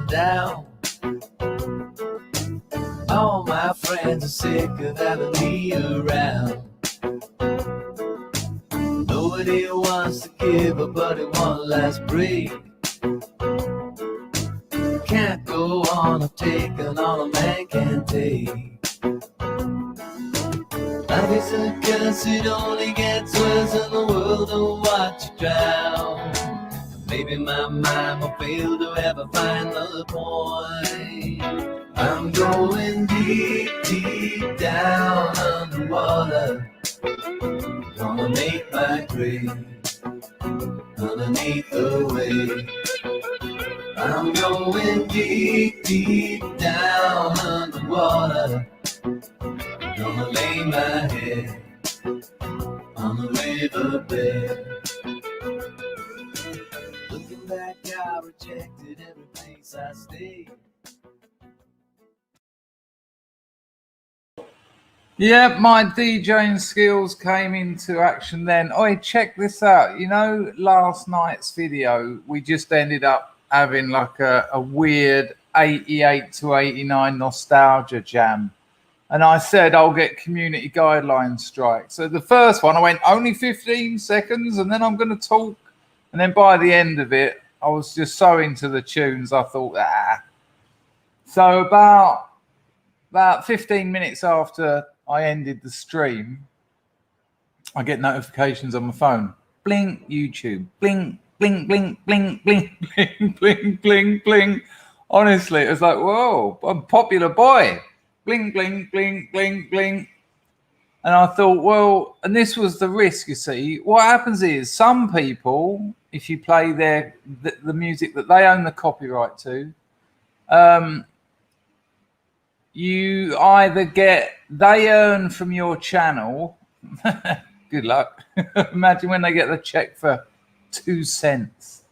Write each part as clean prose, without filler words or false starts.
down. All my friends are sick of having me around. Nobody wants to give a buddy one last break. Can't go on, I've taken all a man can take. Life is a curse, it only gets worse, and the world don't watch you drown. Maybe my mind will fail to ever find the point. I'm going deep, deep down underwater. Gonna make my grave underneath the wave. I'm going deep, deep down underwater. Gonna lay my head on the riverbed. Looking back, I rejected every place I stayed. Yeah, my DJing skills came into action then. Oi, check this out. You know, last night's video, we just ended up having like a weird 88 to 89 nostalgia jam. And I said I'll get community guideline strike. So the first one, I went only 15 seconds and then I'm going to talk. And then by the end of it, I was just so into the tunes, I thought, So about 15 minutes after I ended the stream, I get notifications on my phone. Blink, YouTube. Blink, blink, blink, blink, blink, blink, blink, blink, blink. Honestly, it was like, whoa, I'm a popular boy. Blink, blink, blink, blink, blink. And I thought, well, and this was the risk, you see. What happens is some people, if you play the music that they own the copyright to, you either they earn from your channel. Good luck. Imagine when they get the check for 2 cents.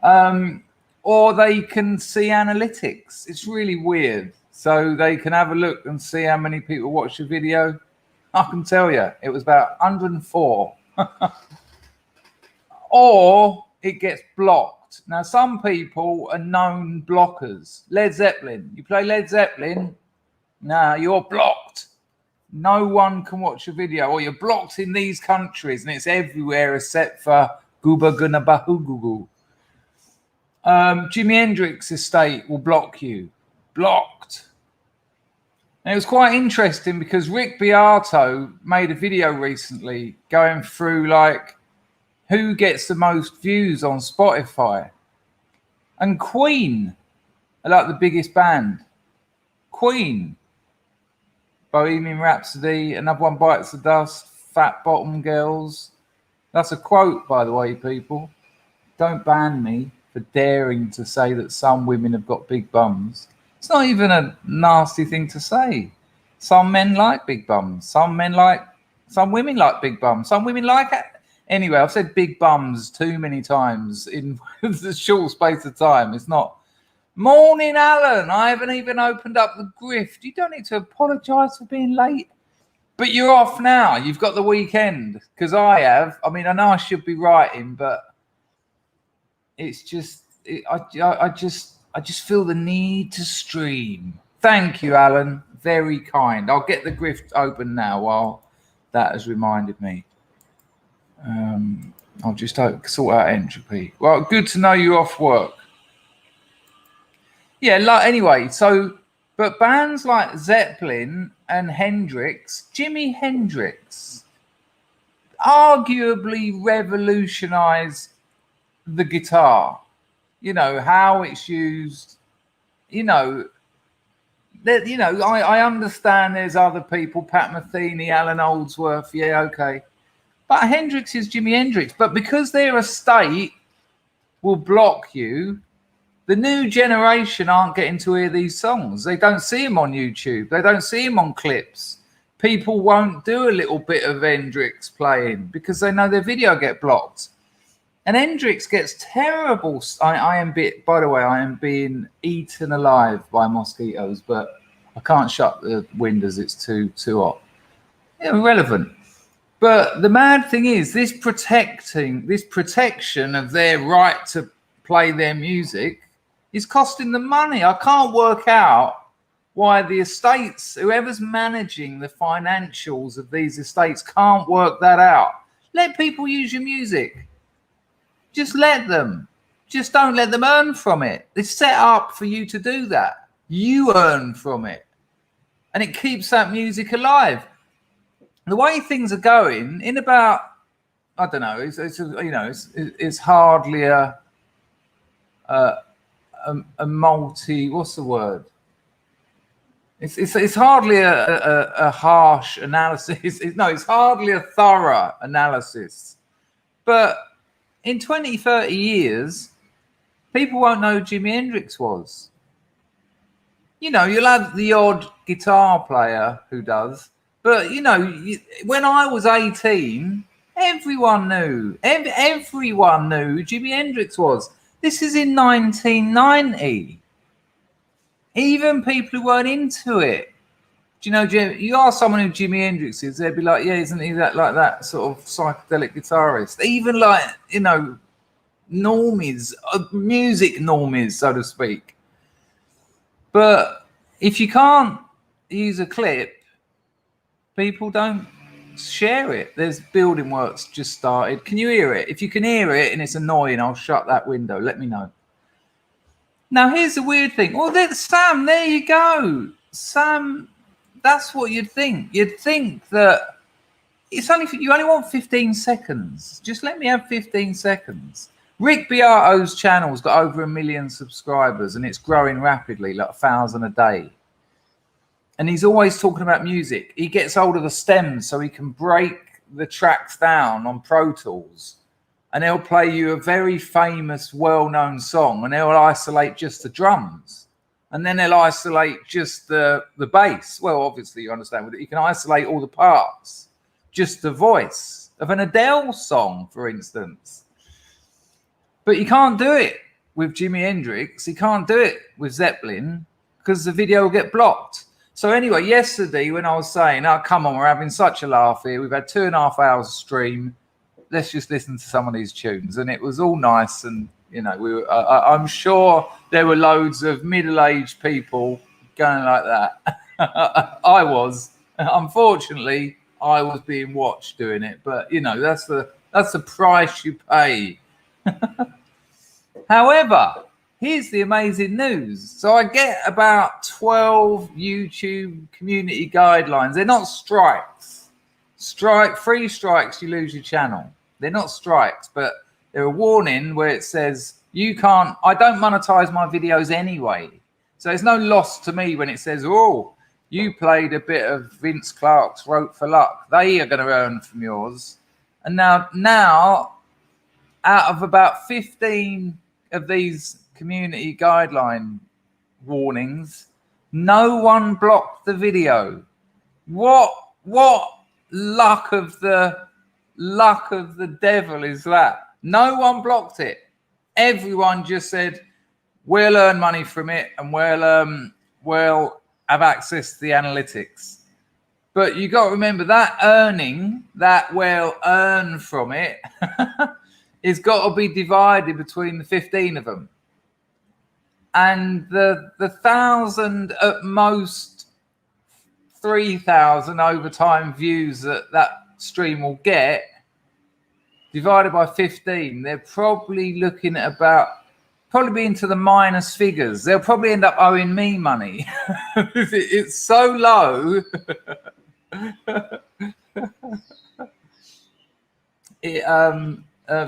Or they can see analytics. It's really weird. So they can have a look and see how many people watch the video. I can tell you, it was about 104. Or it gets blocked. Now, some people are known blockers. Led Zeppelin. You play Led Zeppelin? No, you're blocked. No one can watch a video. Or you're blocked in these countries, and it's everywhere except for Gooba Guna Bahugugu. Jimi Hendrix estate will block you. Blocked. And it was quite interesting because Rick Beato made a video recently going through like who gets the most views on Spotify. And Queen are like the biggest band. Queen. Bohemian Rhapsody, Another One Bites the Dust, Fat Bottom Girls. That's a quote, by the way, people. Don't ban me for daring to say that some women have got big bums. It's not even a nasty thing to say. Some men like big bums. Some women like big bums. Some women like it. Anyway, I've said big bums too many times in the short space of time. It's not. Morning, Alan. I haven't even opened up the grift. You don't need to apologise for being late. But you're off now. You've got the weekend. Because I have. I mean, I know I should be writing, but it's just, I just feel the need to stream. Thank you, Alan. Very kind. I'll get the grift open now while that has reminded me. I'll just sort out entropy. Well, good to know you're off work. Yeah, anyway, so, but bands like Zeppelin and Hendrix, Jimi Hendrix, arguably revolutionized the guitar. You know, how it's used, you know, I understand there's other people, Pat Metheny, Alan Oldsworth, yeah, okay. But Hendrix is Jimi Hendrix. But because their estate will block you, the new generation aren't getting to hear these songs. They don't see them on YouTube. They don't see them on clips. People won't do a little bit of Hendrix playing because they know their video get blocked. And Hendrix gets terrible. I am being eaten alive by mosquitoes, but I can't shut the windows. It's too hot. Yeah, irrelevant. But the mad thing is, this protection of their right to play their music is costing them money. I can't work out why the estates, whoever's managing the financials of these estates, can't work that out. Let people use your music. Just let them. Just don't let them earn from it. It's set up for you to do that. You earn from it. And it keeps that music alive. The way things are going, in about, I don't know, it's hardly a multi, what's the word? It's hardly a harsh analysis. It's hardly a thorough analysis. But in 20, 30 years, people won't know who Jimi Hendrix was. You'll have the odd guitar player who does. But, when I was 18, everyone knew. Everyone knew who Jimi Hendrix was. This is in 1990. Even people who weren't into it. Do you know, you ask someone who Jimi Hendrix is, they'd be like, yeah, isn't he that sort of psychedelic guitarist? Even normies, music normies, so to speak. But if you can't use a clip, people don't share it. There's building works just started. Can you hear it? If you can hear it and it's annoying, I'll shut that window. Let me know. Now, here's the weird thing. Well, Sam, there you go. Sam, that's what you'd think. You'd think that you only want 15 seconds. Just let me have 15 seconds. Rick Beato's channel's got over 1 million subscribers and it's growing rapidly, like 1,000 a day. And he's always talking about music. He gets hold of the stems so he can break the tracks down on Pro Tools. And he'll play you a very famous, well-known song and he'll isolate just the drums. And then he'll isolate just the bass. Well, obviously, you understand with it. You can isolate all the parts. Just the voice of an Adele song, for instance. But you can't do it with Jimi Hendrix. You can't do it with Zeppelin because the video will get blocked. So anyway, yesterday when I was saying, oh, come on, we're having such a laugh here. We've had 2.5 hours of stream. Let's just listen to some of these tunes. And it was all nice. And, I'm sure there were loads of middle-aged people going like that. I was. Unfortunately, I was being watched doing it. But, that's the price you pay. However, here's the amazing news. So I get about 12 YouTube community guidelines. They're not strikes. Free strikes, you lose your channel. They're not strikes, but they're a warning where it says I don't monetize my videos anyway. So there's no loss to me when it says, oh, you played a bit of Vince Clarke's Wrote for Luck. They are going to earn from yours. And now out of about 15 of these community guideline warnings, no one blocked the video. What luck of the devil is that? No one blocked it. Everyone just said we'll earn money from it and we'll have access to the analytics. But you got to remember that earning that we'll earn from it is got to be divided between the 15 of them. And the 1,000 at most 3,000 overtime views that stream will get divided by 15, they're probably looking at probably be into the minus figures. They'll probably end up owing me money. It's so low.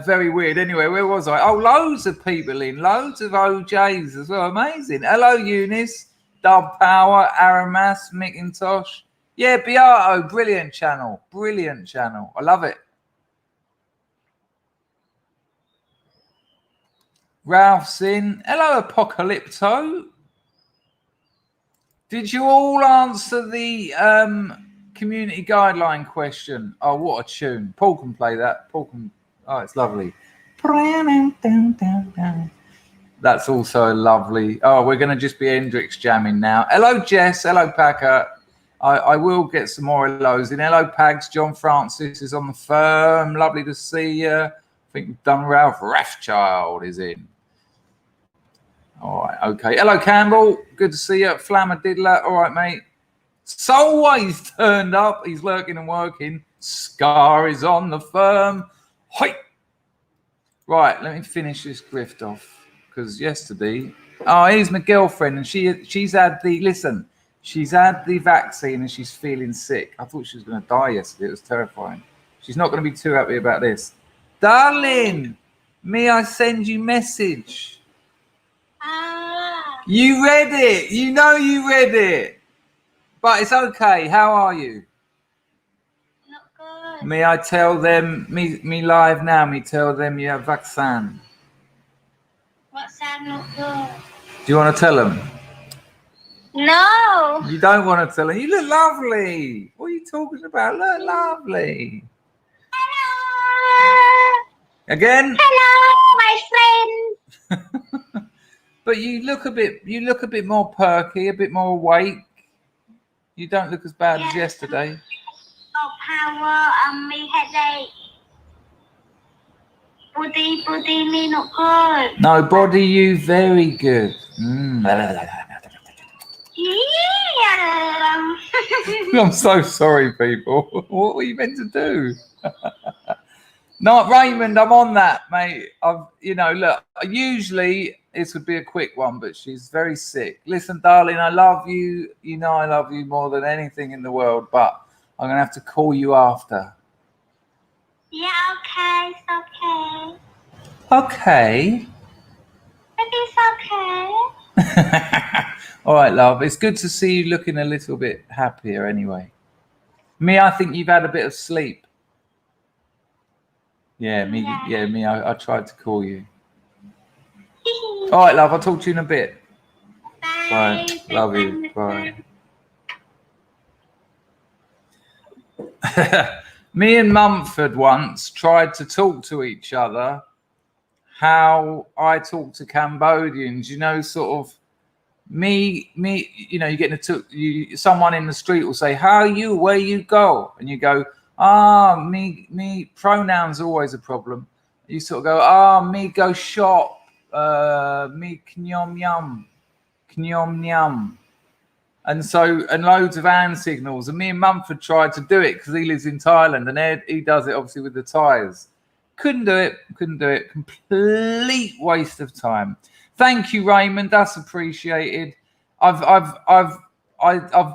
Very weird. Anyway, where was I? Oh, loads of people in, loads of OJs as well. Amazing. Hello, Eunice, Dub Power, Aramas, McIntosh. Yeah, Beato, brilliant channel. Brilliant channel. I love it. Ralph's in. Hello, Apocalypto. Did you all answer the community guideline question? Oh, what a tune. Paul can play that. Oh, it's lovely. That's also lovely. Oh, we're going to just be Hendrix jamming now. Hello, Jess. Hello, Packer. I will get some more hellos in. Hello, Pags. John Francis is on the firm. Lovely to see you. I think Ralph Rathchild is in. All right, okay. Hello, Campbell. Good to see you. Flammer Diddler. All right, mate. Always turned up. He's lurking and working. Scar is on the firm. Hoit. Right, let me finish this grift off because yesterday. Oh, here's my girlfriend, and she's had the vaccine and she's feeling sick. I thought she was going to die yesterday. It was terrifying. She's not going to be too happy about this. Darling, may I send you message? You read it. You know you read it. But it's okay. How are you? Not good. May I tell them, me live now, me tell them you have vaccine. What's that not good? Do you want to tell them? No. You don't want to tell them. You look lovely. What are you talking about? Look lovely. Hello. Again? Hello, my friend. But you look a bit more perky, a bit more awake. You don't look as bad as yesterday. Got power and me headache. Body me not good. No, body you very good. Yeah. I'm so sorry, people. What were you meant to do? No, Raymond, I'm on that, mate. Look, usually this would be a quick one, but she's very sick. Listen, darling, I love you. You know I love you more than anything in the world, but I'm going to have to call you after. Yeah, okay, it's okay. Okay. It's okay. All right, love. It's good to see you looking a little bit happier anyway. Me, I think you've had a bit of sleep. Yeah, me. Yeah, me. I tried to call you. All right, love. I'll talk to you in a bit. Bye. Love you. Bye. Me and Mumford once tried to talk to each other how I talk to Cambodians. Sort of me. You get someone in the street will say, "How are you? Where you go?" And you go, me. Pronouns are always a problem. You sort of go, me go shop. Me knyom yum. And loads of hand signals. And me and Mumford tried to do it because he lives in Thailand and he does it obviously with the Thais. Couldn't do it. Complete waste of time. Thank you, Raymond. That's appreciated. I've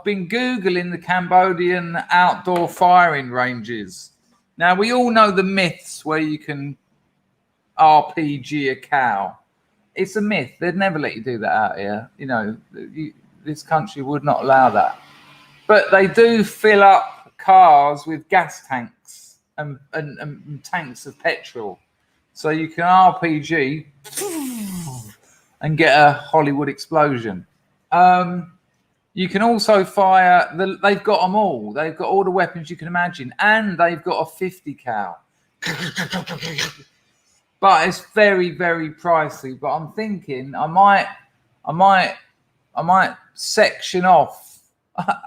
been Googling the Cambodian outdoor firing ranges. Now we all know the myths where you can RPG a cow. It's a myth. They'd never let you do that out here. This country would not allow that. But they do fill up cars with gas tanks and tanks of petrol. So you can RPG and get a Hollywood explosion. You can also fire, they've got them all. They've got all the weapons you can imagine. And they've got a 50 cal. But it's very, very pricey. But I'm thinking I might section off,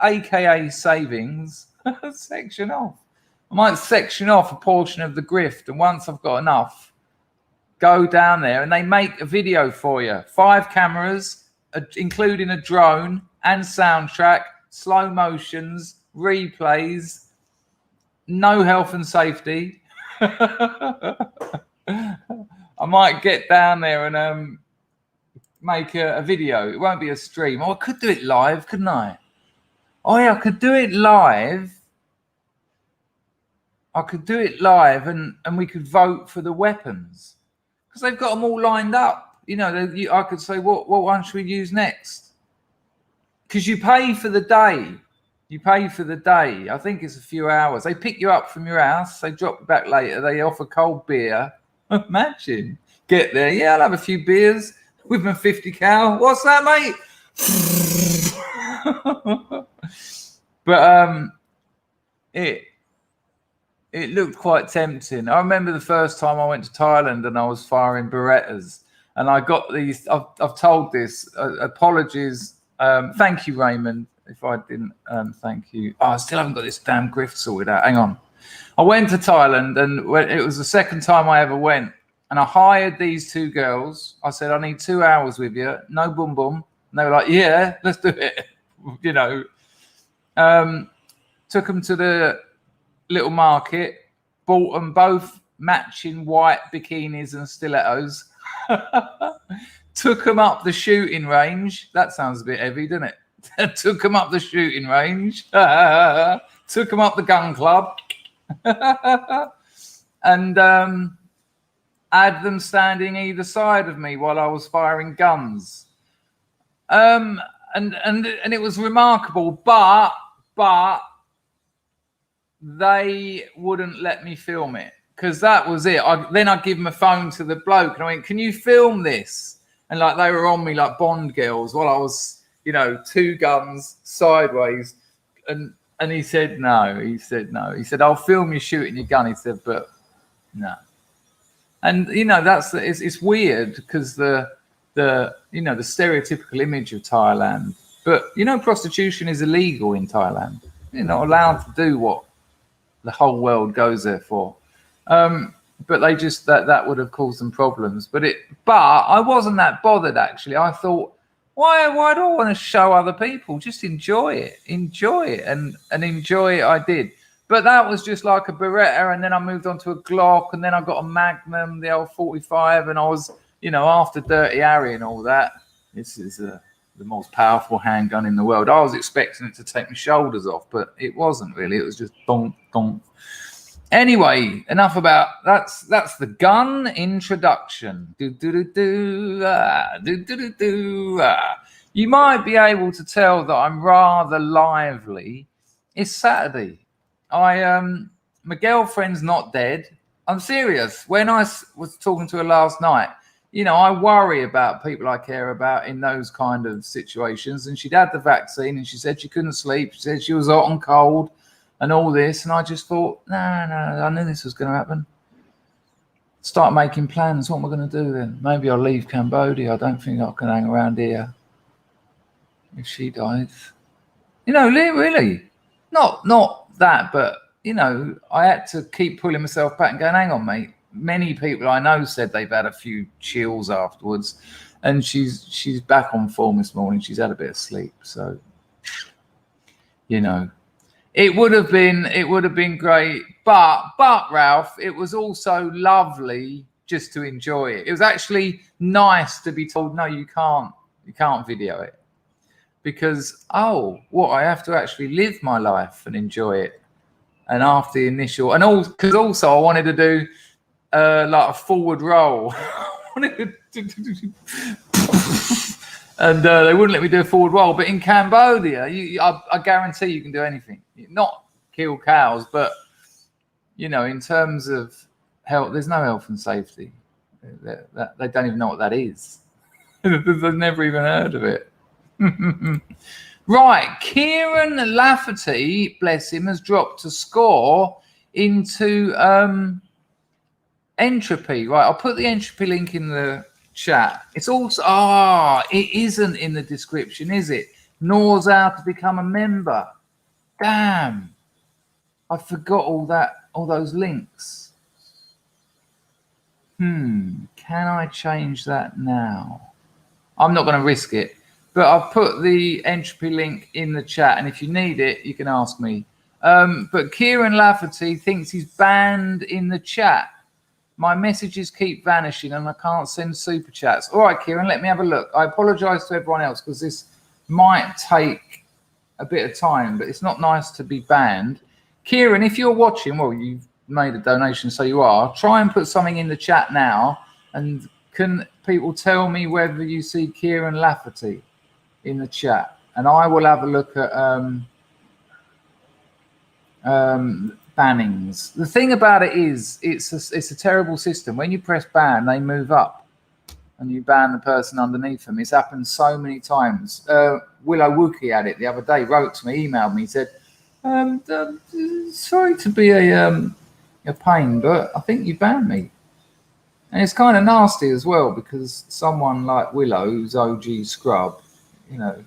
aka savings, section off. I might section off a portion of the grift, and once I've got enough, go down there and they make a video for you. 5 cameras, including a drone and soundtrack, slow motions, replays, no health and safety. I might get down there and make a video. It won't be a stream. Oh, I could do it live, couldn't I? Oh yeah, I could do it live. And we could vote for the weapons because they've got them all lined up. I could say, what one should we use next? Because you pay for the day. I think it's a few hours. They pick you up from your house. They drop you back later. They offer cold beer. Imagine. Get there. Yeah, I'll have a few beers with my 50 cal. What's that, mate? But it looked quite tempting. I remember the first time I went to Thailand and I was firing Berettas. And I got these, I've told this, apologies. Thank you, Raymond, if I didn't thank you. Oh, I still haven't got this damn grift sorted out. Hang on. I went to Thailand and it was the second time I ever went. And I hired these 2 girls. I said, I need 2 hours with you. No boom boom. And they were like, yeah, let's do it. You know, took them to the little market, bought them both matching white bikinis and stilettos. Took them up the shooting range. That sounds a bit heavy, doesn't it? Took them up the shooting range. Took them up the gun club. And had them standing either side of me while I was firing guns. And it was remarkable, but they wouldn't let me film it because that was it. Then I'd give them a phone to the bloke and I went, can you film this? And like they were on me like Bond girls while I was, you know, 2 guns sideways. And he said no. He said no. He said, I'll film you shooting your gun. He said, but no. And you know, it's weird because the you know, the stereotypical image of Thailand. But you know, prostitution is illegal in Thailand. You're not allowed to do what the whole world goes there for. But they just that would have caused them problems. But I wasn't that bothered actually. I thought, why do I want to show other people? Just enjoy it, and enjoy it. I did. But that was just like a Beretta, and then I moved on to a Glock, and then I got a Magnum, the old 45, and I was, you know, after Dirty Harry and all that. This is the most powerful handgun in the world. I was expecting it to take my shoulders off, but it wasn't really. It was just donk, donk. Anyway, enough about that's the gun introduction. You might be able to tell that I'm rather lively. It's Saturday. My girlfriend's not dead. I'm serious. When I was talking to her last night, you know, I worry about people I care about in those kind of situations. And she'd had the vaccine and she said she couldn't sleep. She said she was hot and cold and all this. And I just thought, no, I knew this was going to happen. Start making plans. What am I going to do then? Maybe I'll leave Cambodia. I don't think I can hang around here if she dies. You know, really. Not that, but, you know, I had to keep pulling myself back and going, hang on, mate. Many people I know said they've had a few chills afterwards, and she's back on form this morning. She's had a bit of sleep, so you know, it would have been great. But Ralph, it was also lovely just to enjoy it. It was actually nice to be told, no, you can't video it because I have to actually live my life and enjoy it. And after the initial, and all because also I wanted to do. Like a forward roll. And they wouldn't let me do a forward roll. But in Cambodia, I guarantee you can do anything. Not kill cows, but, you know, in terms of health, there's no health and safety. They don't even know what that is. They've never even heard of it. Right, Kieran Lafferty, bless him, has dropped a score into... Entropy, right? I'll put the entropy link in the chat. It's also it isn't in the description, is it? Knows how to become a member. Damn, I forgot all those links. Can I change that now? I'm not going to risk it, but I've put the entropy link in the chat, and if you need it, you can ask me. But Kieran Lafferty thinks he's banned in the chat. My messages keep vanishing and I can't send super chats. All right, Kieran, let me have a look. I apologize to everyone else because this might take a bit of time, but it's not nice to be banned. Kieran, if you're watching, well, you've made a donation, so you are. Try and put something in the chat now. And can people tell me whether you see Kieran Lafferty in the chat? And I will have a look at bannings. The thing about it is, it's a terrible system. When you press ban, they move up, and you ban the person underneath them. It's happened so many times. Willow Wookie had it the other day. Wrote to me, emailed me, said, "Sorry to be a pain, but I think you banned me." And it's kind of nasty as well because someone like Willow, who's OG scrub, you know,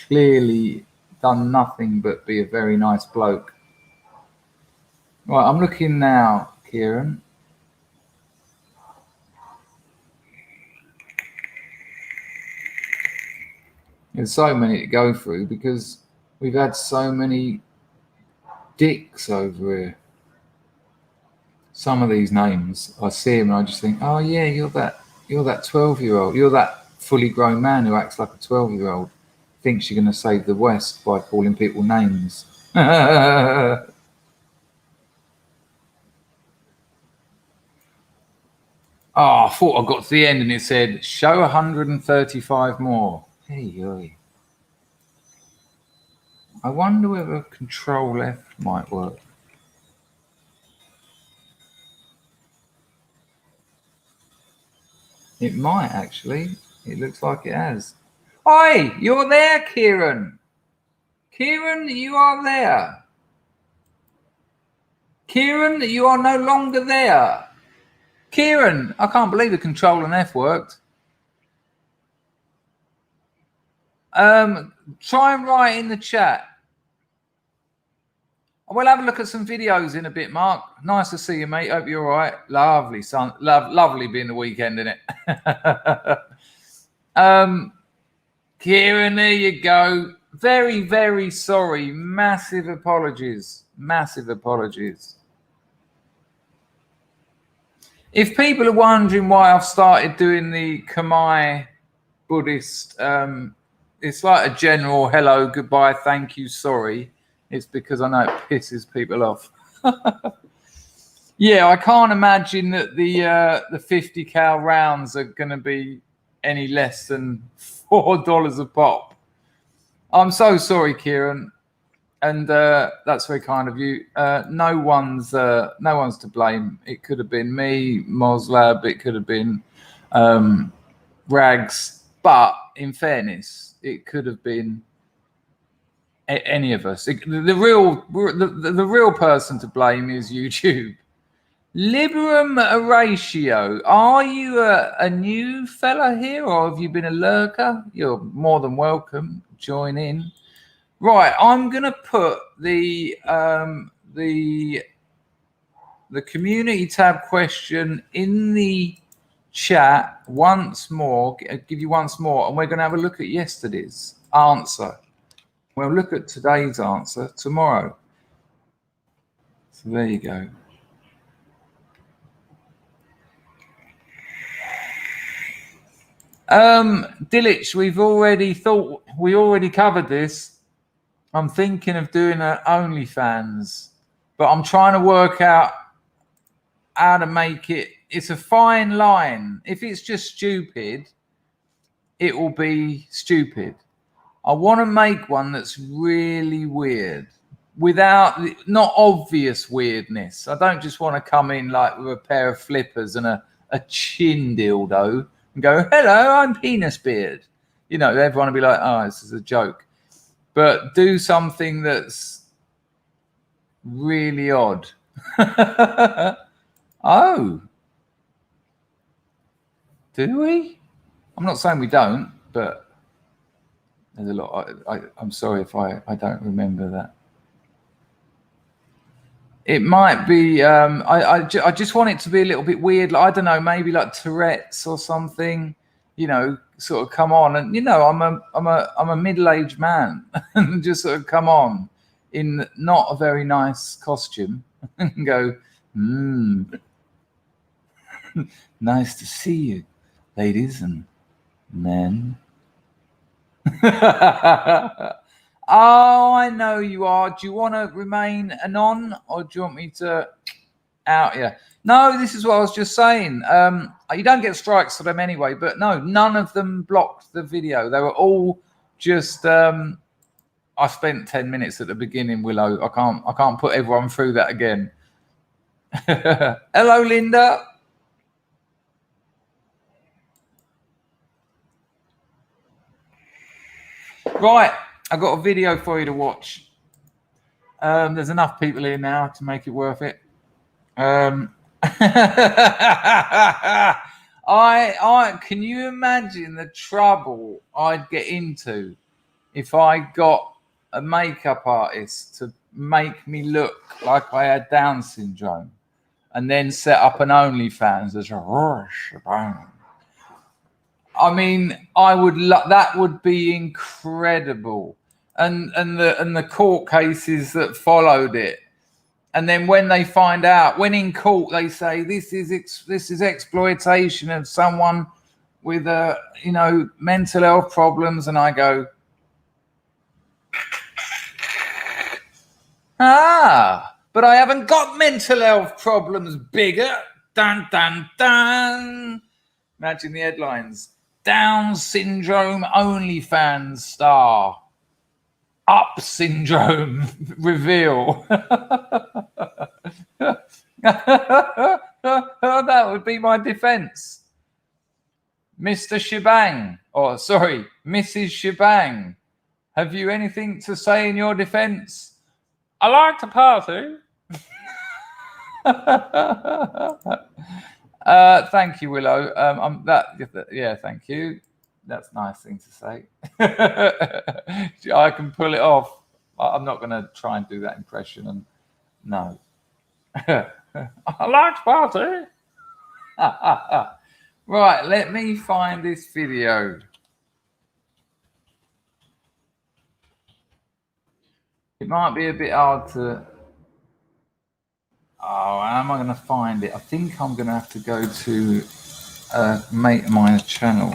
clearly done nothing but be a very nice bloke. Right, I'm looking now, Kieran. There's so many to go through because we've had so many dicks over here. Some of these names, I see them and I just think, oh yeah, you're that 12-year-old. You're that fully grown man who acts like a 12-year-old. Thinks you're going to save the West by calling people names. Oh, I thought I got to the end and it said, show 135 more. Hey. I wonder whether Control F might work. It might actually. It looks like it has. Hi, you're there, Kieran. Kieran, you are there. Kieran, you are no longer there. Kieran, I can't believe the Control and F worked. Try and write in the chat. We'll have a look at some videos in a bit, Mark. Nice to see you, mate. Hope you're all right. Lovely, son. Lovely being the weekend, isn't it? Kieran, there you go. Very, very sorry. Massive apologies. Massive apologies. If people are wondering why I've started doing the Khmer Buddhist, it's like a general hello, goodbye, thank you, sorry. It's because I know it pisses people off. Yeah, I can't imagine that the 50 cal rounds are going to be any less than $4 a pop. I'm so sorry, Kieran, and that's very kind of you. No one's to blame. It could have been me, Moslab. It could have been Rags. But in fairness, it could have been any of us. The real person to blame is YouTube. Liberum Ratio. Are you a new fella here, or have you been a lurker? You're more than welcome. Join in. Right, I'm gonna put the community tab question in the chat once more. Give you once more, and we're gonna have a look at yesterday's answer. We'll look at today's answer tomorrow. So there you go. Dilich, we already covered this. I'm thinking of doing an OnlyFans, but I'm trying to work out how to make it. It's a fine line. If it's just stupid, it will be stupid. I want to make one that's really weird, not obvious weirdness. I don't just want to come in like with a pair of flippers and a chin dildo and go, hello, I'm Penis Beard. You know, everyone will be like, oh, this is a joke. But do something that's really odd. Oh. Do we? I'm not saying we don't, but there's a lot. I'm sorry if I don't remember that. It might be. I just want it to be a little bit weird. Like, I don't know, maybe like Tourette's or something. You know, sort of come on, and you know, I'm a middle-aged man, and just sort of come on in not a very nice costume and go, nice to see you, ladies and men. Oh, I know you are. Do you want to remain anon, or do you want me to out you? No, this is what I was just saying. You don't get strikes for them anyway, but no, none of them blocked the video. They were all just. I spent 10 minutes at the beginning, Willow. I can't put everyone through that again. Hello, Linda. Right, I've got a video for you to watch. There's enough people here now to make it worth it. Can you imagine the trouble I'd get into if I got a makeup artist to make me look like I had Down syndrome and then set up an OnlyFans as a I mean, I would that would be incredible, and the court cases that followed it, and then when they find out, when in court they say this is exploitation of someone with mental health problems, and I go, but I haven't got mental health problems, bigger. Dun dun dun. Imagine the headlines. Down syndrome OnlyFans star. Up syndrome reveal. That would be my defense. Mr. Shebang, or sorry, Mrs. Shebang, have you anything to say in your defense? I like to party. Thank you, Willow. Yeah, thank you. That's a nice thing to say. I can pull it off. I'm not going to try and do that impression. And no, I like to party. Right, let me find this video. It might be a bit hard to. Oh, how am I going to find it? I think I'm going to have to go to a mate of mine's channel.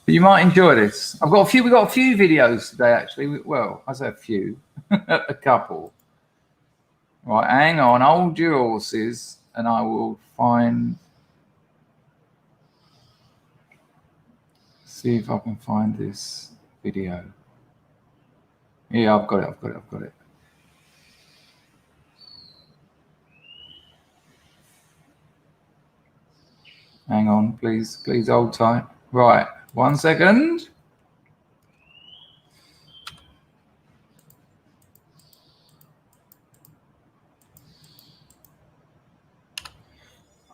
But you might enjoy this. We've got a few videos today, actually. Well, I say a few, a couple. Right, hang on, hold your horses, and I will see if I can find this video. Yeah, I've got it. Hang on, please hold tight. Right, 1 second.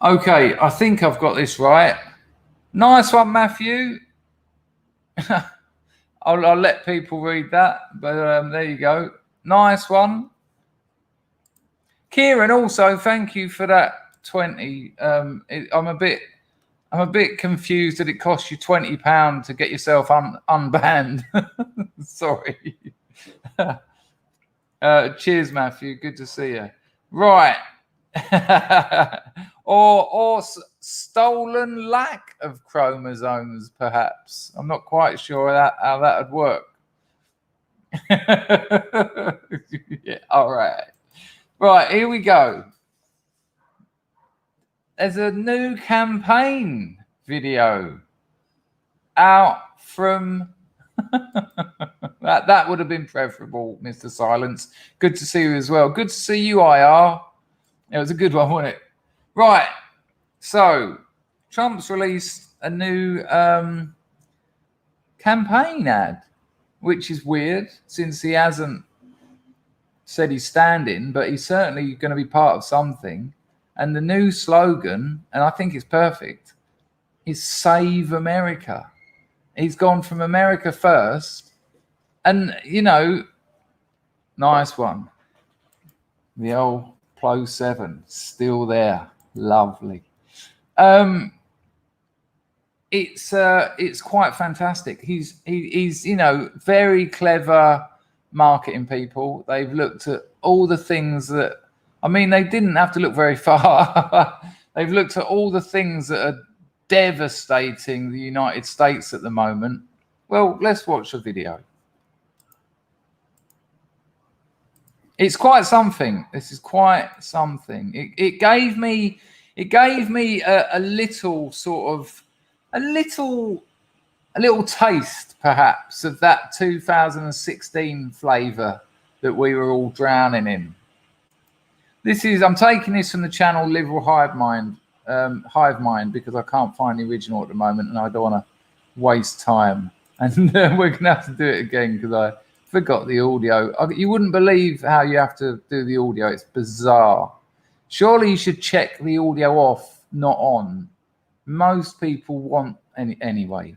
Okay, I think I've got this right. Nice one, Matthew. I'll let people read that, but there you go. Nice one. Kieran, also, thank you for that 20. I'm a bit confused that it costs you £20 to get yourself unbanned. Sorry. Cheers, Matthew. Good to see you. Right. or stolen lack of chromosomes, perhaps. I'm not quite sure how that would work. Yeah, all right. Right, here we go. There's a new campaign video out from that would have been preferable, Mr. Silence. Good to see you as well. Good to see you, IR. It was a good one, wasn't it? Right. So Trump's released a new campaign ad, which is weird since he hasn't said he's standing, but he's certainly going to be part of something. And the new slogan, and I think it's perfect, is Save America. He's gone from America first. And, nice one. The old Plo 7, still there. Lovely. It's quite fantastic. He's very clever marketing people. They've looked at all the things that, they didn't have to look very far. They've looked at all the things that are devastating the United States at the moment. Well, let's watch the video. It's quite something. This is quite something. It gave me a little sort of a little taste, perhaps, of that 2016 flavour that we were all drowning in. I'm taking this from the channel Liberal Hive Mind, because I can't find the original at the moment, and I don't want to waste time. And we're going to have to do it again because I forgot the audio. You wouldn't believe how you have to do the audio. It's bizarre. Surely you should check the audio off, not on. Most people want anyway.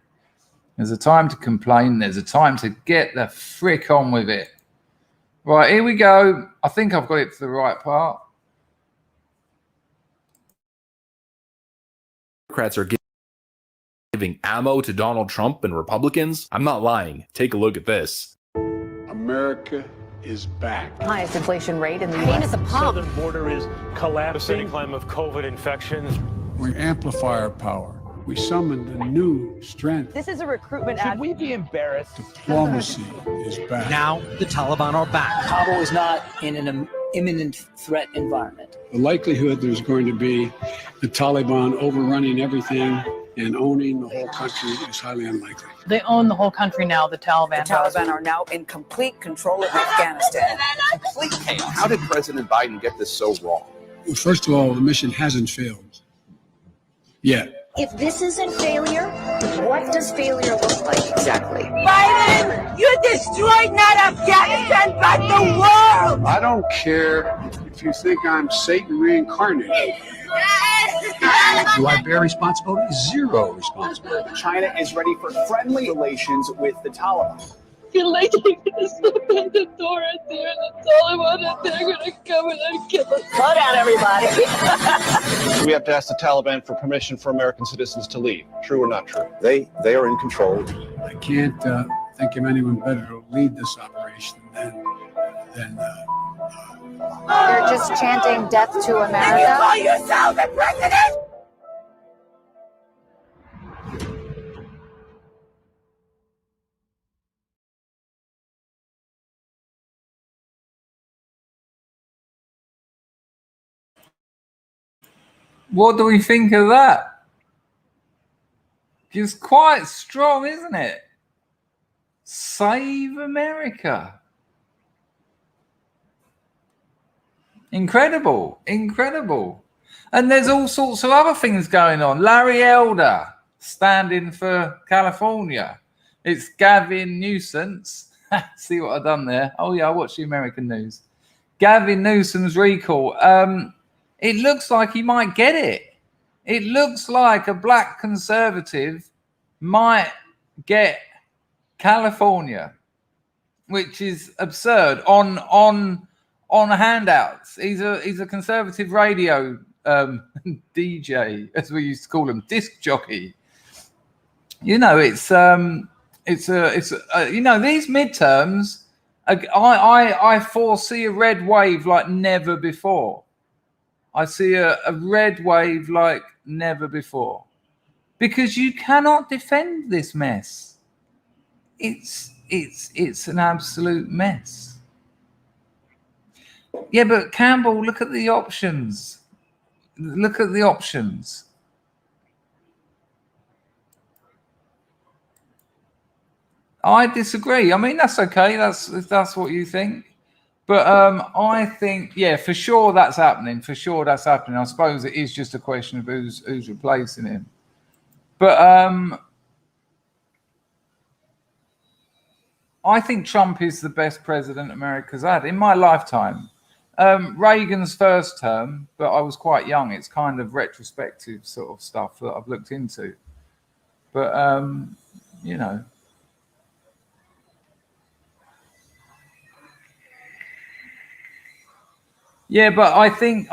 There's a time to complain. There's a time to get the frick on with it. Right, here we go. I think I've got it to the right part. Democrats are giving ammo to Donald Trump and Republicans? I'm not lying. Take a look at this. America is back. Highest inflation rate in the Pain U.S. at the pump. Southern border is collapsing. A climb of COVID infections. We amplify our power. We summoned a new strength. This is a recruitment ad. Should we be embarrassed? Diplomacy is back. Now the Taliban are back. Kabul is not in an imminent threat environment. The likelihood there's going to be the Taliban overrunning everything and owning the whole country is highly unlikely. They own the whole country now, the Taliban. The Taliban are now in complete control of Afghanistan. Complete chaos. How did President Biden get this so wrong? Well, first of all, the mission hasn't failed yet. If this isn't failure, what does failure look like exactly? Biden, you destroyed not Afghanistan, but the world! I don't care if you think I'm Satan reincarnated. Do I bear responsibility? Zero responsibility. China is ready for friendly relations with the Taliban. I feel like they're gonna open the door at there and the Taliban and they're gonna come and kill us. Slow down, everybody. We have to ask the Taliban for permission for American citizens to leave. True or not true? They are in control. I can't think of anyone better to lead this operation than They're just chanting death to America. You call yourself the president? What do we think of that? It's quite strong, isn't it? Save America. Incredible, incredible. And there's all sorts of other things going on. Larry Elder standing for California. It's Gavin Newsom. See what I've done there? Oh yeah, I watch the American news. Gavin Newsom's recall. It looks like he might get it. It looks like a black conservative might get California, which is absurd on handouts. He's a conservative radio DJ, as we used to call him, disc jockey. You know, it's you know, these midterms. I foresee a red wave like never before. I see a red wave like never before, because you cannot defend this mess. It's an absolute mess. Yeah, but Campbell, look at the options. Look at the options. I disagree. I mean, that's okay. That's what you think. But I think, yeah, for sure that's happening. For sure that's happening. I suppose it is just a question of who's replacing him. But I think Trump is the best president America's had in my lifetime. Reagan's first term, but I was quite young. It's kind of retrospective sort of stuff that I've looked into. But, you know. Yeah, but I think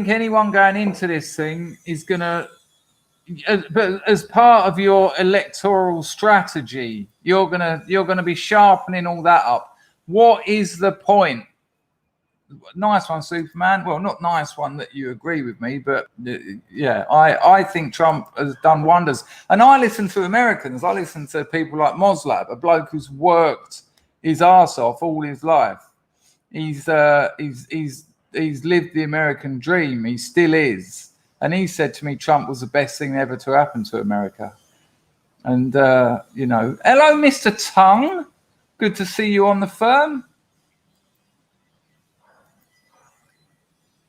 anyone going into this thing is gonna, but as part of your electoral strategy, you're gonna be sharpening all that up. What is the point? Nice one, Superman. Well, not nice one that you agree with me, but yeah, I think Trump has done wonders. And I listen to Americans. I listen to people like Moslab, a bloke who's worked his arse off all his life. He's lived the American dream. He still is. And he said to me, Trump was the best thing ever to happen to America. And, you know, hello, Mr. Tongue. Good to see you on the firm.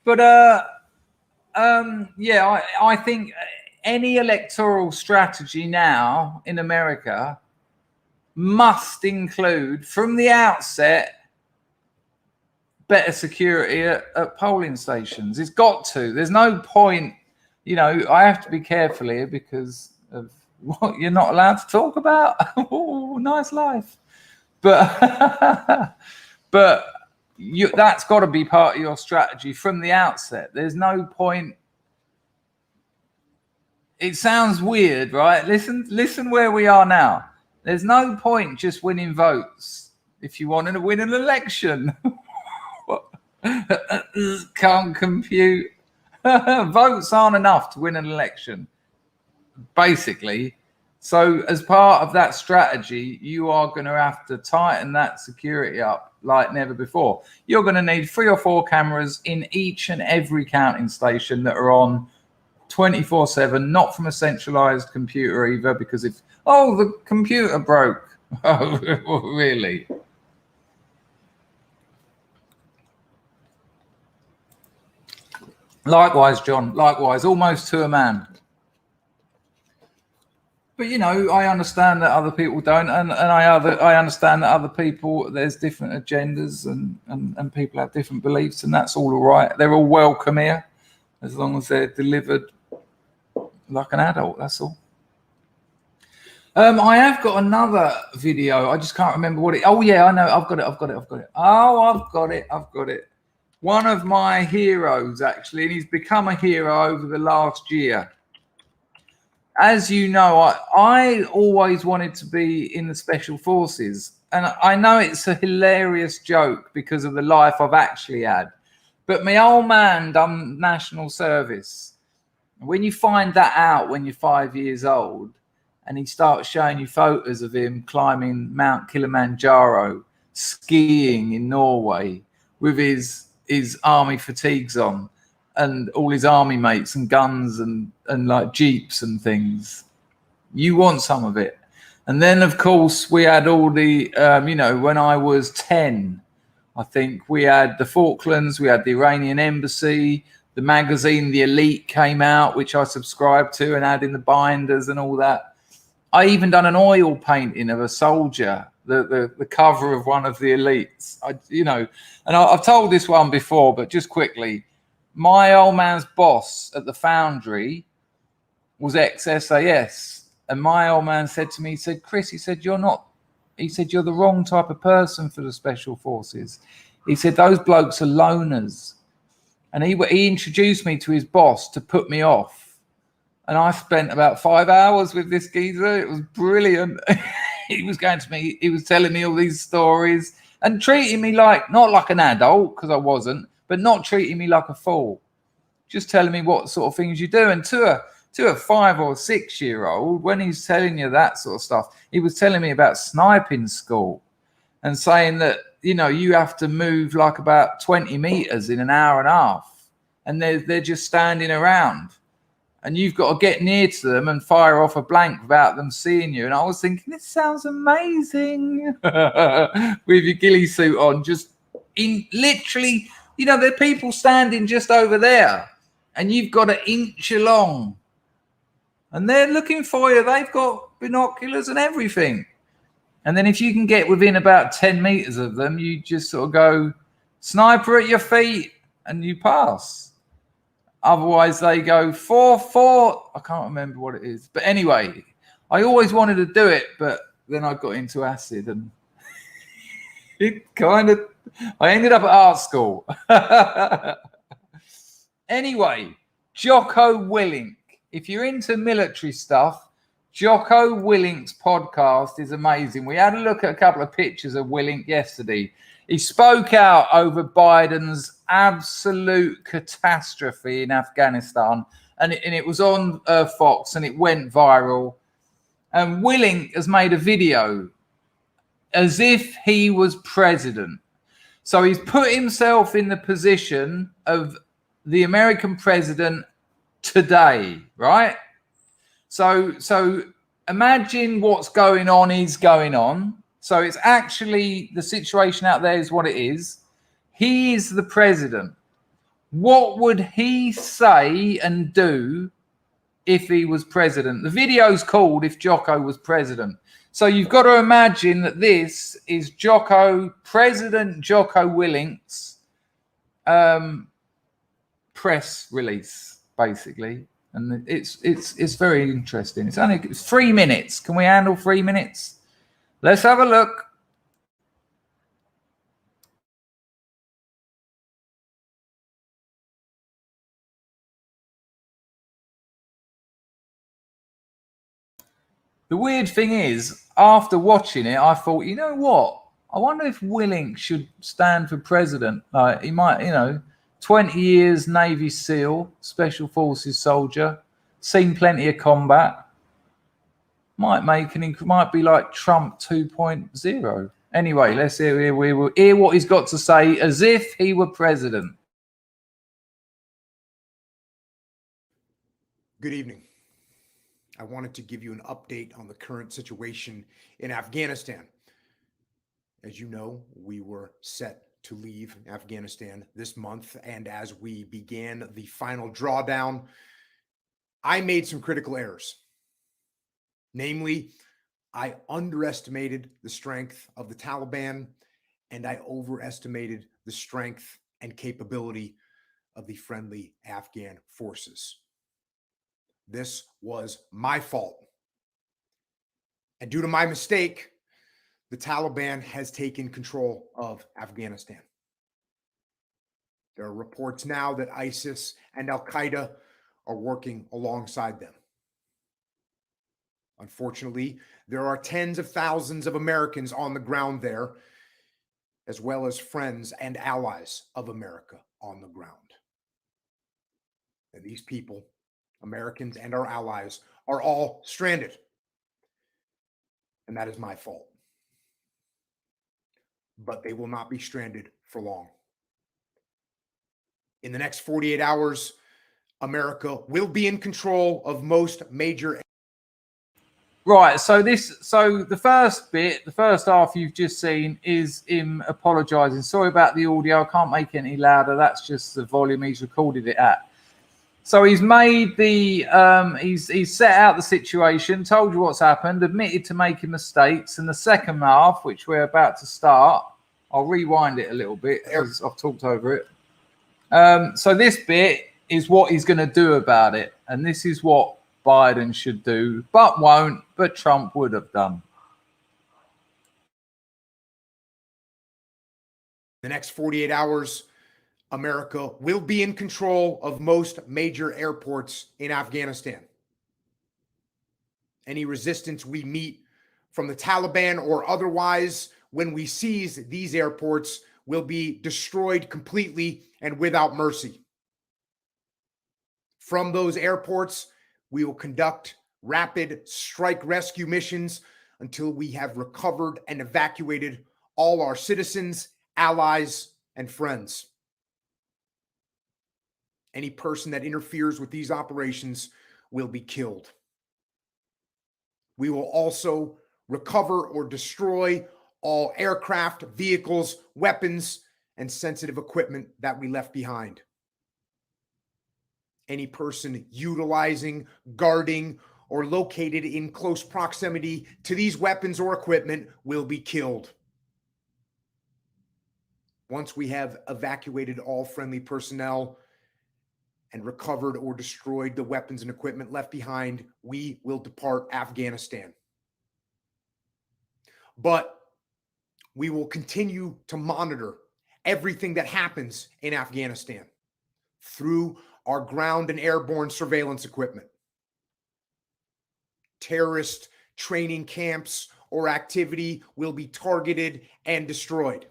But, yeah, I think any electoral strategy now in America must include, from the outset, better security at polling stations. It's got to. There's no point, you know, I have to be careful here because of what you're not allowed to talk about. Oh, nice life. But that's got to be part of your strategy from the outset. There's no point it sounds weird, right? Listen where we are now. There's no point just winning votes if you want to win an election. Can't compute. Votes aren't enough to win an election, basically. So as part of that strategy, you are going to have to tighten that security up like never before. You're going to need 3 or 4 cameras in each and every counting station that are on 24/7, not from a centralized computer either, because if, oh, the computer broke. Oh, really? Likewise, John, likewise, almost to a man. But, you know, I understand that other people don't, and I understand that other people, there's different agendas and people have different beliefs, and that's all right. They're all welcome here, as long as they're delivered like an adult, that's all. I have got another video. I just can't remember what it. Oh yeah, I know. I've got it. Oh, I've got it. One of my heroes, actually, and he's become a hero over the last year. As you know, I always wanted to be in the Special Forces, and I know it's a hilarious joke because of the life I've actually had. But my old man done national service. When you find that out when you're 5 years old, and he starts showing you photos of him climbing Mount Kilimanjaro, skiing in Norway with his army fatigues on, and all his army mates and guns and like jeeps and things, you want some of it. And then, of course, we had all the, you know, when I was 10, I think we had the Falklands, we had the Iranian embassy, the magazine The Elite came out, which I subscribed to and had in the binders and all that. I even done an oil painting of a soldier, the cover of one of the Elites. You know, and I've told this one before, but just quickly, my old man's boss at the foundry was ex-SAS, and my old man said to me, he said, Chris, he said, you're the wrong type of person for the Special Forces. He said, those blokes are loners. And he introduced me to his boss to put me off. And I spent about 5 hours with this geezer. It was brilliant. He was going to me, he was telling me all these stories and treating me like, not like an adult, because I wasn't, but not treating me like a fool. Just telling me what sort of things you do. And to a 5 or 6 year old, when he's telling you that sort of stuff, he was telling me about sniping school and saying that, you know, you have to move like about 20 meters in an hour and a half, and they're just standing around, and you've got to get near to them and fire off a blank without them seeing you. And I was thinking, this sounds amazing. With your ghillie suit on, just in literally, you know, there are people standing just over there, and you've got to inch along, and they're looking for you. They've got binoculars and everything. And then if you can get within about 10 meters of them, you just sort of go, sniper at your feet, and you pass. Otherwise, they go 4-4. I can't remember what it is. But anyway, I always wanted to do it, but then I got into acid, and it kind of, I ended up at art school. Anyway, Jocko Willink. If you're into military stuff, Jocko Willink's podcast is amazing. We had a look at a couple of pictures of Willink yesterday. He spoke out over Biden's absolute catastrophe in Afghanistan, and it was on Fox, and it went viral. And Willink has made a video as if he was president. So he's put himself in the position of the American president today, right? So imagine what's going on is going on. So it's actually, the situation out there is what it is. He is the president. What would he say and do if he was president? The video's called If Jocko Was President. So you've got to imagine that this is President Jocko Willink's press release, basically. And it's very interesting. It's 3 minutes. Can we handle 3 minutes? Let's have a look. The weird thing is, after watching it, I thought, you know what? I wonder if Willink should stand for president. Like, he might, 20 years Navy SEAL, Special Forces soldier, seen plenty of combat. Might be like Trump 2.0. Anyway, let's hear what he's got to say as if he were president. Good evening. I wanted to give you an update on the current situation in Afghanistan. As you know, we were set to leave Afghanistan this month, and as we began the final drawdown, I made some critical errors. Namely, I underestimated the strength of the Taliban, and I overestimated the strength and capability of the friendly Afghan forces. This was my fault. And due to my mistake, the Taliban has taken control of Afghanistan. There are reports now that ISIS and Al-Qaeda are working alongside them. Unfortunately, there are tens of thousands of Americans on the ground there, as well as friends and allies of America on the ground. And these people, Americans and our allies, are all stranded. And that is my fault. But they will not be stranded for long. In the next 48 hours, America will be in control of most major. Right, so the first half you've just seen is him apologising. Sorry about the audio, I can't make it any louder. That's just the volume he's recorded it at. So he's made he's set out the situation, told you what's happened, admitted to making mistakes. And the second half, which we're about to start, I'll rewind it a little bit because I've talked over it. So this bit is what he's going to do about it. And this is what Biden should do, but won't, but Trump would have done. The next 48 hours, America will be in control of most major airports in Afghanistan. Any resistance we meet from the Taliban or otherwise when we seize these airports will be destroyed completely and without mercy. From those airports, we will conduct rapid strike rescue missions until we have recovered and evacuated all our citizens, allies, and friends. Any person that interferes with these operations will be killed. We will also recover or destroy all aircraft, vehicles, weapons, and sensitive equipment that we left behind. Any person utilizing, guarding, or located in close proximity to these weapons or equipment will be killed. Once we have evacuated all friendly personnel and recovered or destroyed the weapons and equipment left behind, we will depart Afghanistan. But we will continue to monitor everything that happens in Afghanistan through our ground and airborne surveillance equipment. Terrorist training camps or activity will be targeted and destroyed.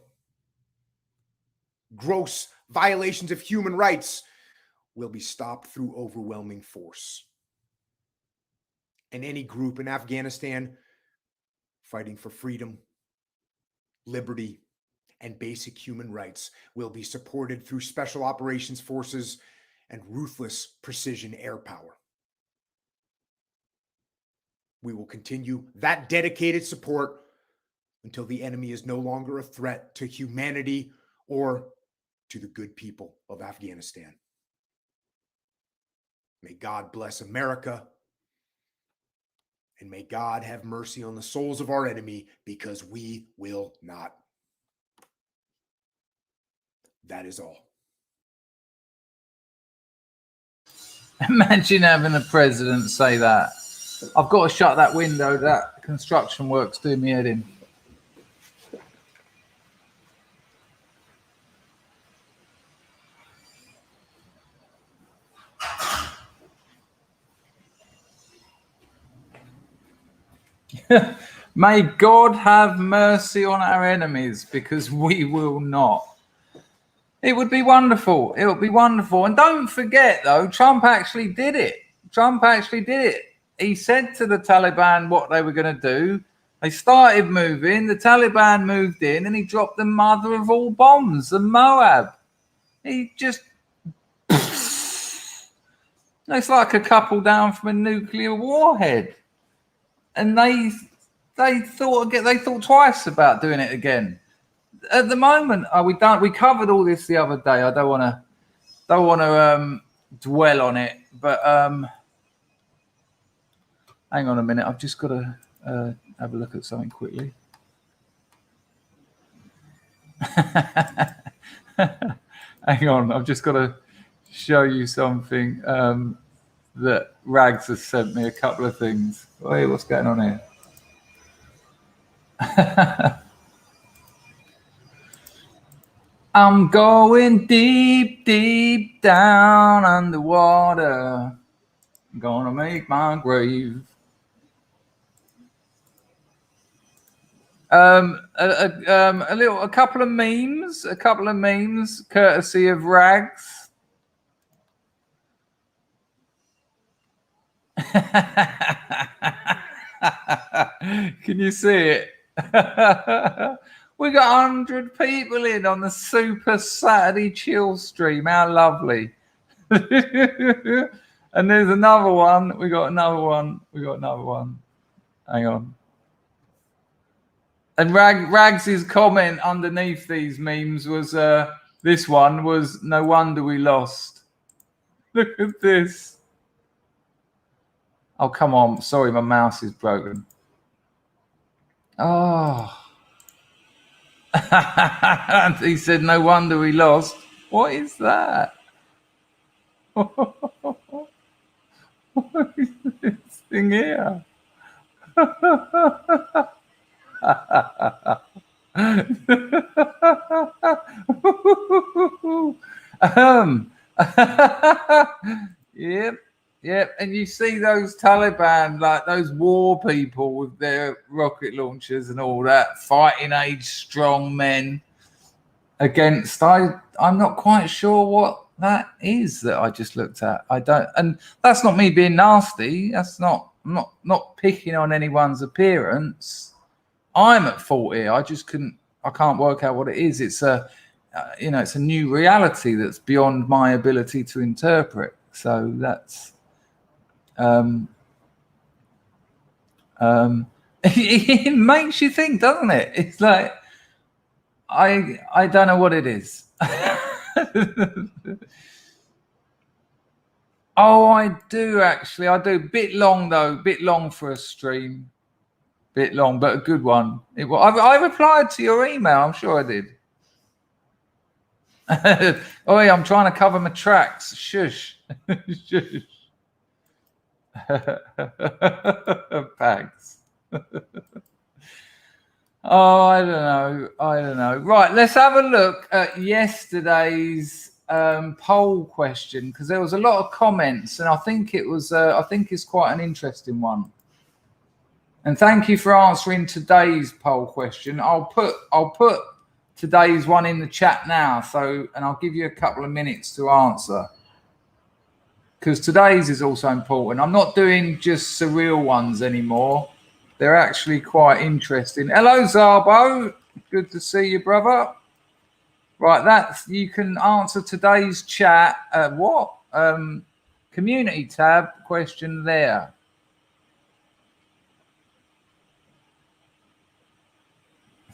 Gross violations of human rights will be stopped through overwhelming force. And any group in Afghanistan fighting for freedom, liberty, and basic human rights will be supported through special operations forces and ruthless precision air power. We will continue that dedicated support until the enemy is no longer a threat to humanity or to the good people of Afghanistan. May God bless America, and may God have mercy on the souls of our enemy, because we will not. That is all. Imagine having a president say that. I've got to shut that window. That construction work's doing me head in. May God have mercy on our enemies, because we will not. It would be wonderful. It would be wonderful. And don't forget, though, Trump actually did it. Trump actually did it. He said to the Taliban what they were going to do. They started moving. The Taliban moved in, and he dropped the mother of all bombs, the Moab. He just... It's like a couple down from a nuclear warhead. And they thought twice about doing it again. At the moment, we covered all this the other day. I don't want to dwell on it, but hang on a minute. I've just got to have a look at something quickly. Hang on, I've just got to show you something that Rags has sent me. A couple of things. Hey, what's going on here? I'm going deep, deep down underwater. I'm gonna make my grave. A couple of memes, courtesy of Rags. Can you see it? We got 100 people in on the Super Saturday Chill stream. How lovely. And there's another one. We got another one. Hang on. And Rags's comment underneath these memes was, this one was, no wonder we lost. Look at this. Oh, come on. Sorry, my mouse is broken. Oh. He said, no wonder we lost. What is that? What is this thing here? Yep. And you see those Taliban, like those war people with their rocket launchers and all that, fighting age strong men against, I'm not quite sure what that is that I just looked at. I don't, and that's not me being nasty. That's not, I'm not picking on anyone's appearance. I'm at fault here. I can't work out what it is. It's it's a new reality that's beyond my ability to interpret. So that's, it makes you think, doesn't it? It's like, I don't know what it is. Oh, I do actually. I do. Bit long though. Bit long for a stream. Bit long, but a good one. I replied to your email. I'm sure I did. Oh, yeah, I'm trying to cover my tracks. Shush. Shush. Bags. Oh, I don't know. Right, let's have a look at yesterday's poll question, because there was a lot of comments, and I think it's quite an interesting one. And thank you for answering today's poll question. I'll put today's one in the chat now, and I'll give you a couple of minutes to answer, because today's is also important. I'm not doing just surreal ones anymore. They're actually quite interesting. Hello, Zarbo. Good to see you, brother. Right, you can answer today's chat. Community tab question there.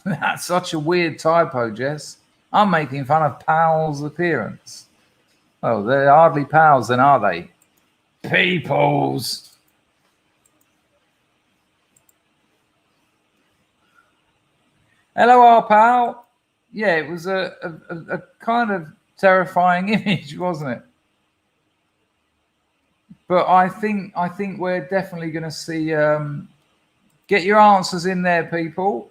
That's such a weird typo, Jess. I'm making fun of Powell's appearance. Oh, they're hardly pals then, are they? Peoples. Hello, our pal. Yeah, it was a kind of terrifying image, wasn't it? But I think we're definitely going to see. Get your answers in there, people.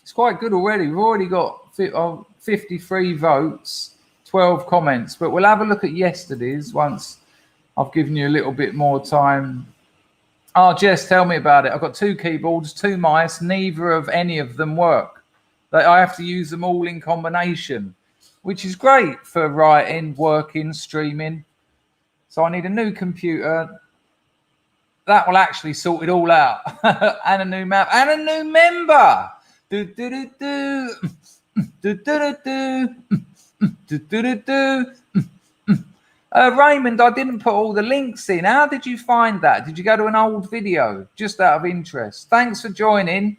It's quite good already. We've already got 53 votes, 12 comments. But we'll have a look at yesterday's once I've given you a little bit more time Oh, Jess, tell me about it. I've got 2 keyboards, 2 mice. Neither of any of them work. I have to use them all in combination, which is great for writing, working, streaming. So I need a new computer. That will actually sort it all out. And a new map and a new member. Do, do, do, do. Do, do, do, do. Do, do, do. Raymond, I didn't put all the links in. How did you find that? Did you go to an old video? Just out of interest. Thanks for joining.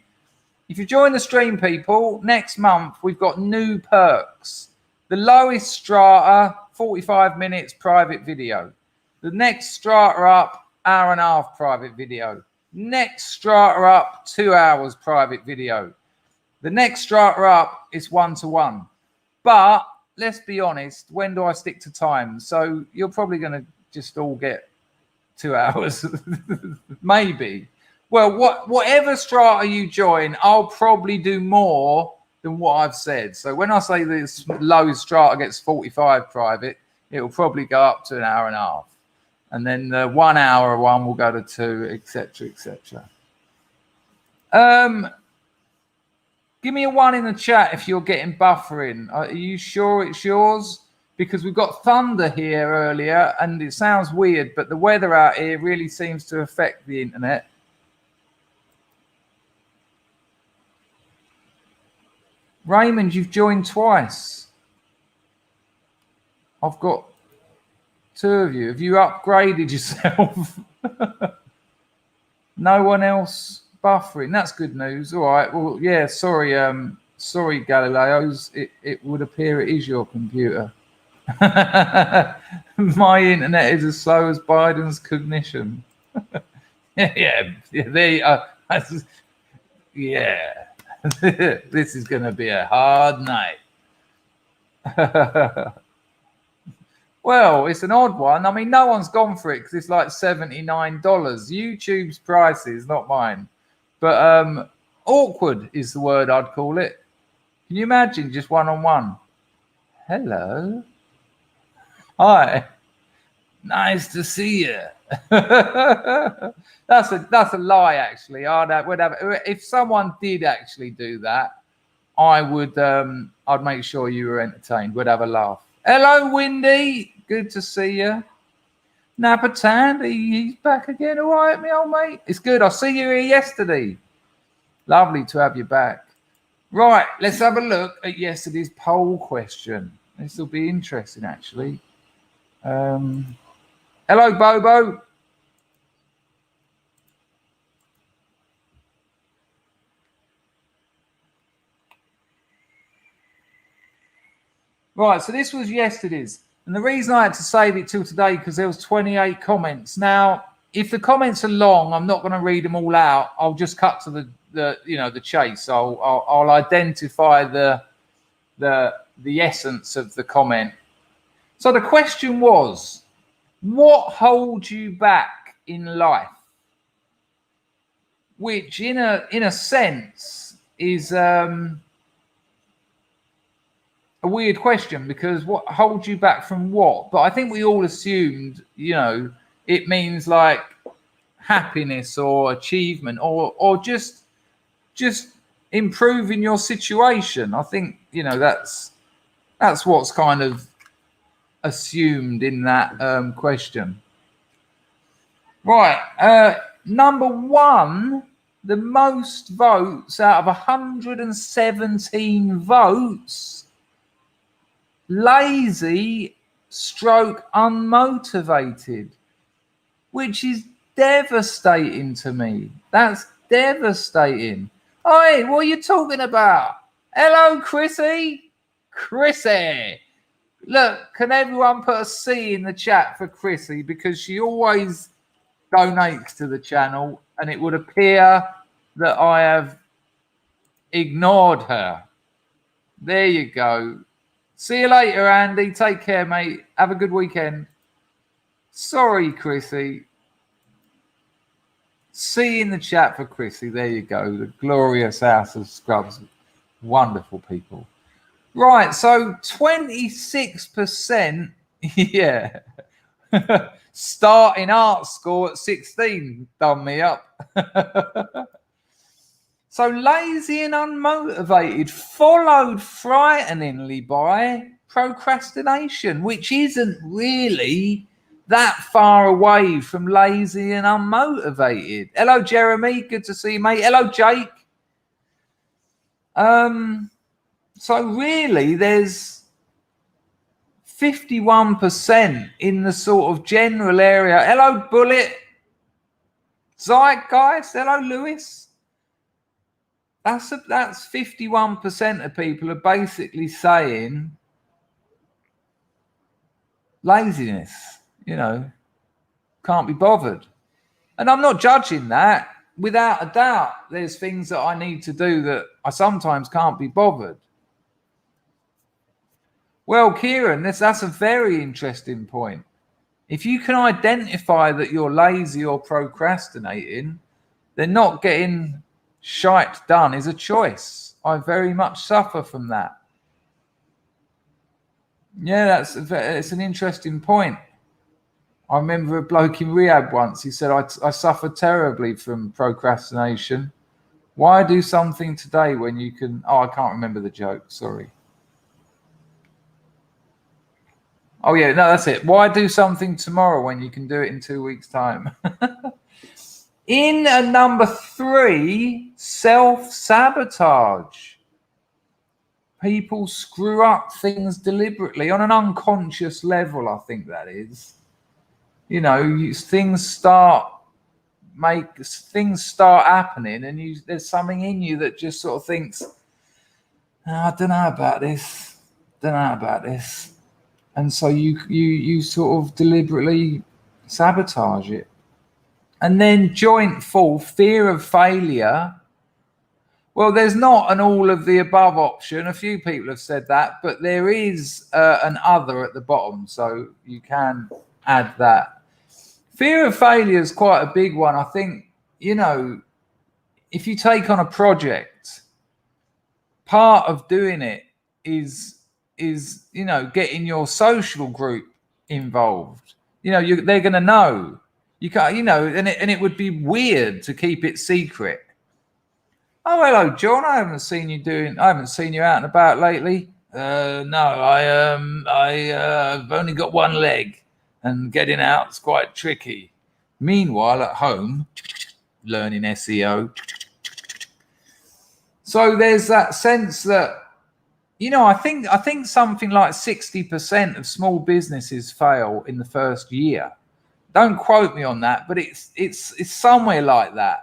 If you join the stream, people, next month we've got new perks. The lowest strata, 45 minutes private video. The next strata up, hour and a half private video. Next strata up, 2 hours private video. The next strata up is 1-to-1. But let's be honest, when do I stick to time? So you're probably going to just all get 2 hours. Maybe. Well, whatever strata you join, I'll probably do more than what I've said. So when I say this low strata gets 45 private, it'll probably go up to an hour and a half. And then the 1 hour one will go to 2, etc., etc. Give me a 1 in the chat if you're getting buffering. Are you sure it's yours? Because we've got thunder here earlier, and it sounds weird, but the weather out here really seems to affect the internet. Raymond, you've joined twice. I've got 2 of you. Have you upgraded yourself? No one else buffering. That's good news. All right. Well, yeah, sorry, Galileos. It would appear it is your computer. My internet is as slow as Biden's cognition. yeah, there you are. Yeah. This is going to be a hard night. Well, it's an odd one. I mean, no one's gone for it because it's like $79. YouTube's prices, not mine. But awkward is the word I'd call it. Can you imagine just one-on-one? Hello. Hi. Nice to see you. That's a lie, actually. If someone did actually do that, I'd make sure you were entertained. We'd have a laugh. Hello, Windy. Good to see you. Napatan, he's back again. All right, me old mate. It's good. I see you here yesterday. Lovely to have you back. Right, let's have a look at yesterday's poll question. This will be interesting, actually. Hello, Bobo. Right, so this was yesterday's. And the reason I had to save it till today because there was 28 comments. Now, if the comments are long, I'm not going to read them all out. I'll just cut to the chase. I'll identify the essence of the comment. So the question was, what holds you back in life? Which in a sense is a weird question, because what holds you back from what? But I think we all assumed, it means like happiness or achievement or just improving your situation. I think, that's what's kind of assumed in that question. Right. Number 1, the most votes out of 117 votes, lazy > unmotivated, which is devastating to me. That's devastating. Oi, what are you talking about? Hello, Chrissy. Chrissy. Look, can everyone put a C in the chat for Chrissy, because she always donates to the channel and it would appear that I have ignored her. There you go. See you later, Andy. Take care, mate. Have a good weekend. Sorry, Chrissy. C in the chat for Chrissy. There you go. The glorious House of Scrubs. Wonderful people. Right, so 26%, yeah. Starting art school at 16 done me up. So lazy and unmotivated, followed frighteningly by procrastination, which isn't really that far away from lazy and unmotivated. Hello, Jeremy. Good to see you, mate. Hello, Jake. So really, there's 51% in the sort of general area. Hello, Bullet. Zeitgeist. Hello, Lewis. That's 51% of people are basically saying laziness, can't be bothered. And I'm not judging that. Without a doubt, there's things that I need to do that I sometimes can't be bothered. Well, Kieran, that's a very interesting point. If you can identify that you're lazy or procrastinating, then not getting shite done is a choice. I very much suffer from that. Yeah, it's an interesting point. I remember a bloke in rehab once. He said, I suffer terribly from procrastination. Why do something today when you can... Oh, I can't remember the joke. Sorry. Oh, yeah. No, that's it. Why do something tomorrow when you can do it in 2 weeks' time? In number 3, self-sabotage. People screw up things deliberately on an unconscious level, I think that is. Things start happening, and there's something in you that just sort of thinks, I don't know about this. And so you sort of deliberately sabotage it. And then joint fall, fear of failure. Well, there's not an all of the above option. A few people have said that, but there is an other at the bottom, so you can add that. Fear of failure is quite a big one. I think, if you take on a project, part of doing it is getting your social group involved. They're going to know. You can't, and it would be weird to keep it secret. Oh, hello, John. I haven't seen you out and about lately. No, I've only got one leg, and getting out's quite tricky. Meanwhile, at home, learning SEO. So there's that sense that, I think something like 60% of small businesses fail in the first year. Don't quote me on that, but it's somewhere like that.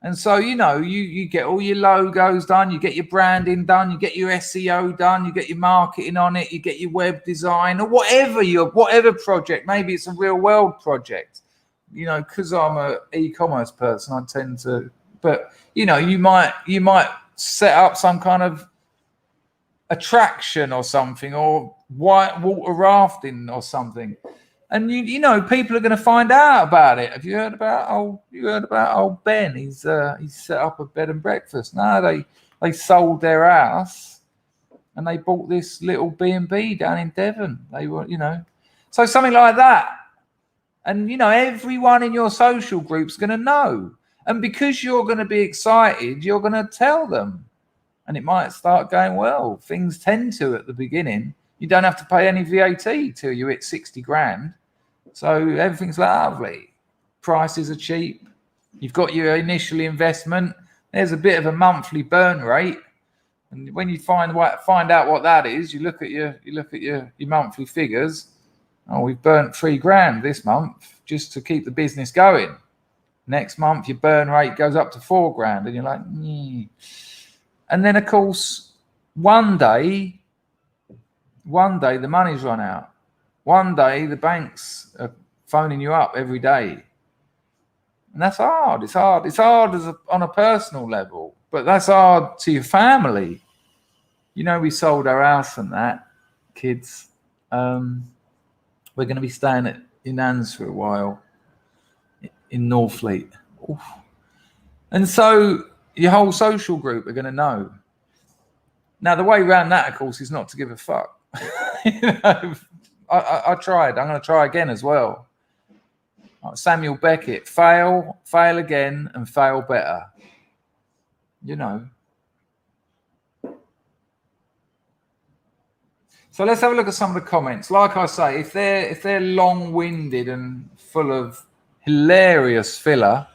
And so, you get all your logos done, you get your branding done, you get your SEO done, you get your marketing on it, you get your web design, or whatever project. Maybe it's a real world project. Because I'm a e-commerce person, I tend to. But you might set up some kind of attraction or something, or white water rafting or something. And people are going to find out about it. Have you heard about old Ben? He's set up a bed and breakfast. No, they sold their house and they bought this little B&B down in Devon. They were, so something like that. And everyone in your social group's going to know. And because you're going to be excited, you're going to tell them. And it might start going well. Things tend to at the beginning. You don't have to pay any VAT till you hit 60 grand. So everything's lovely. Prices are cheap. You've got your initial investment. There's a bit of a monthly burn rate. And when you find out what that is, you look at your monthly figures. Oh, we've burnt 3 grand this month just to keep the business going. Next month, your burn rate goes up to 4 grand. And you're like, And then, of course, one day the money's run out. One day the banks are phoning you up every day. And that's hard. It's hard. It's hard on a personal level, but that's hard to your family. We sold our house and that, kids. We're going to be staying at your nan's for a while in Northfleet. Oof. And so your whole social group are going to know. Now, the way around that, of course, is not to give a fuck. I tried. I'm going to try again as well. Samuel Beckett, fail again, and fail better. You know. So let's have a look at some of the comments. Like I say, if they're long-winded and full of hilarious filler,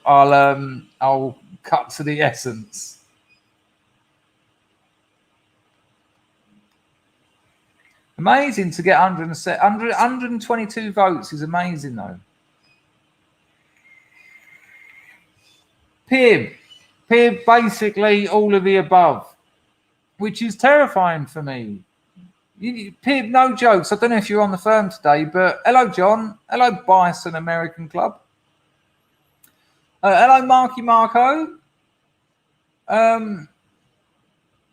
I'll cut to the essence. Amazing to get 122 votes is amazing though. Pib, basically all of the above, which is terrifying for me. Pib, no jokes. I don't know if you're on the firm today, but hello, John. Hello, Bison American Club. Hello, Marky Marco.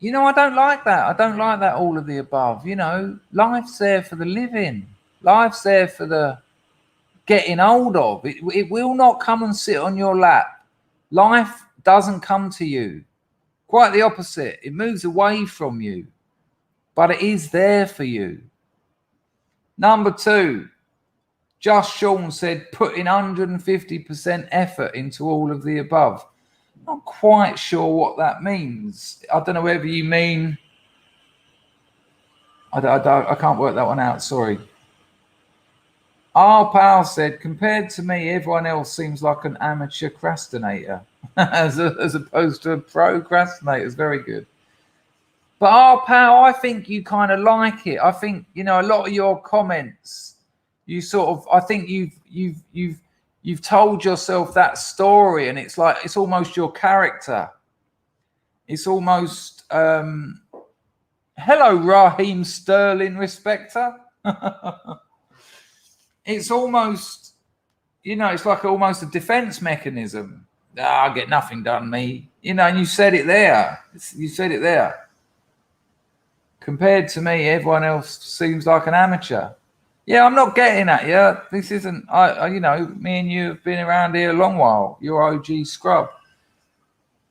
You know, I don't like that. I don't like that all of the above. You know, life's there for the living. Life's there for the getting hold of. It will not come and sit on your lap. Life doesn't come to you. Quite the opposite. It moves away from you. But it is there for you. Number 2, Just Sean said, putting 150% effort into all of the above. Not quite sure what that means. I don't know whether you mean... I can't work that one out, sorry. R. Powell said, compared to me, everyone else seems like an amateur procrastinator as opposed to a procrastinator. It's very good. But R. Powell, I think you kind of like it. I think, you know, a lot of your comments, you sort of, I think you've told yourself that story, and it's like, it's almost your character. It's almost, hello, Raheem Sterling Respecter. It's almost, you know, it's like almost a defense mechanism. I'll get nothing done, me. You know, and you said it there. You said it there. Compared to me, everyone else seems like an amateur. Yeah, I'm not getting at you. This isn't, you know, me and you have been around here a long while. You're OG scrub.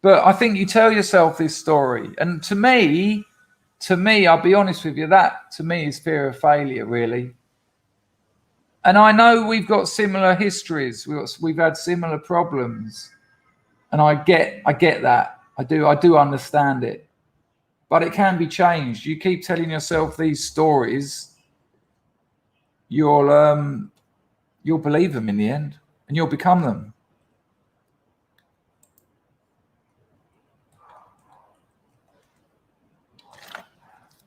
But I think you tell yourself this story. And to me, I'll be honest with you, that to me is fear of failure, really. And I know we've got similar histories. We've had similar problems. And I get that. I do understand it. But it can be changed. You keep telling yourself these stories, you'll believe them in the end, and you'll become them.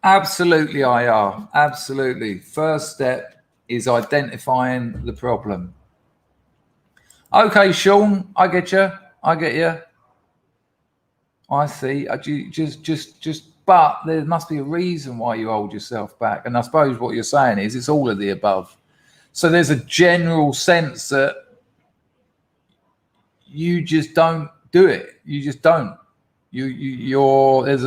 Absolutely, IR. Absolutely. First step is identifying the problem. Okay, Sean, I get you. I see. But there must be a reason why you hold yourself back. And I suppose what you're saying is it's all of the above. So there's a general sense that you just don't do it. You just don't. There's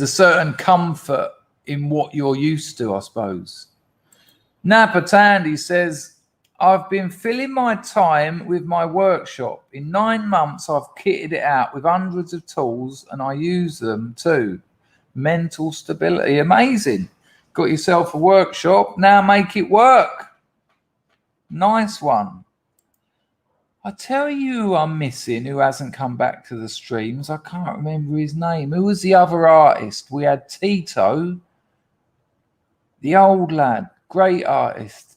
a certain comfort in what you're used to, I suppose. Napa Tandy says, I've been filling my time with my workshop. In 9 months, I've kitted it out with hundreds of tools, and I use them too. Mental stability. Amazing. Got yourself a workshop. Now make it work. Nice one. I tell you who I'm missing, who hasn't come back to the streams. I can't remember his name. Who was the other artist? We had Tito, the old lad, great artist.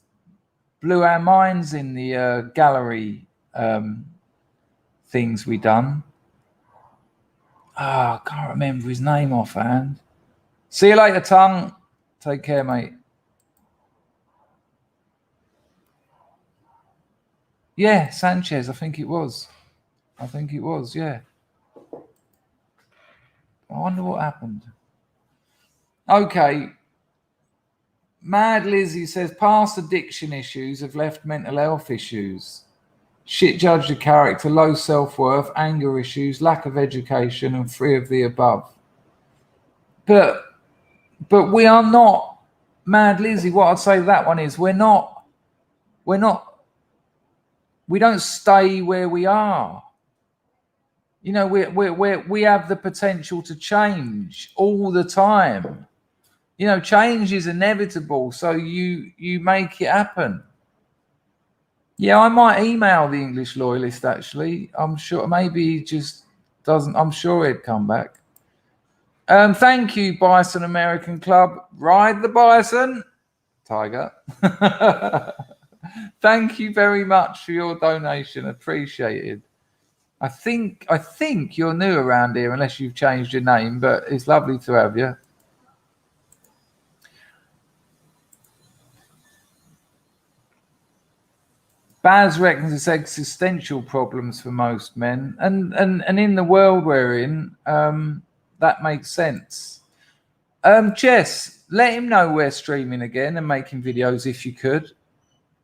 Blew our minds in the gallery things we done. I can't remember his name offhand. See you later, Tongue. Take care, mate. Yeah, Sanchez, I think it was, yeah. I wonder what happened. Okay. Mad Lizzie says, past addiction issues have left mental health issues. Shit judged of character, low self-worth, anger issues, lack of education, and 3 of the above. But we are not, Mad Lizzie, what I'd say to that one is we don't stay where we are. You know, we have the potential to change all the time. You know, change is inevitable, so you make it happen. Yeah, I might email the English loyalist, actually. I'm sure maybe he just doesn't. I'm sure he'd come back. Thank you, Bison American Club. Ride the bison, Tiger. Thank you very much for your donation. Appreciated. I think you're new around here, unless you've changed your name, but it's lovely to have you. Baz reckons it's existential problems for most men, and in the world we're in, that makes sense. Jess, let him know we're streaming again and making videos if you could.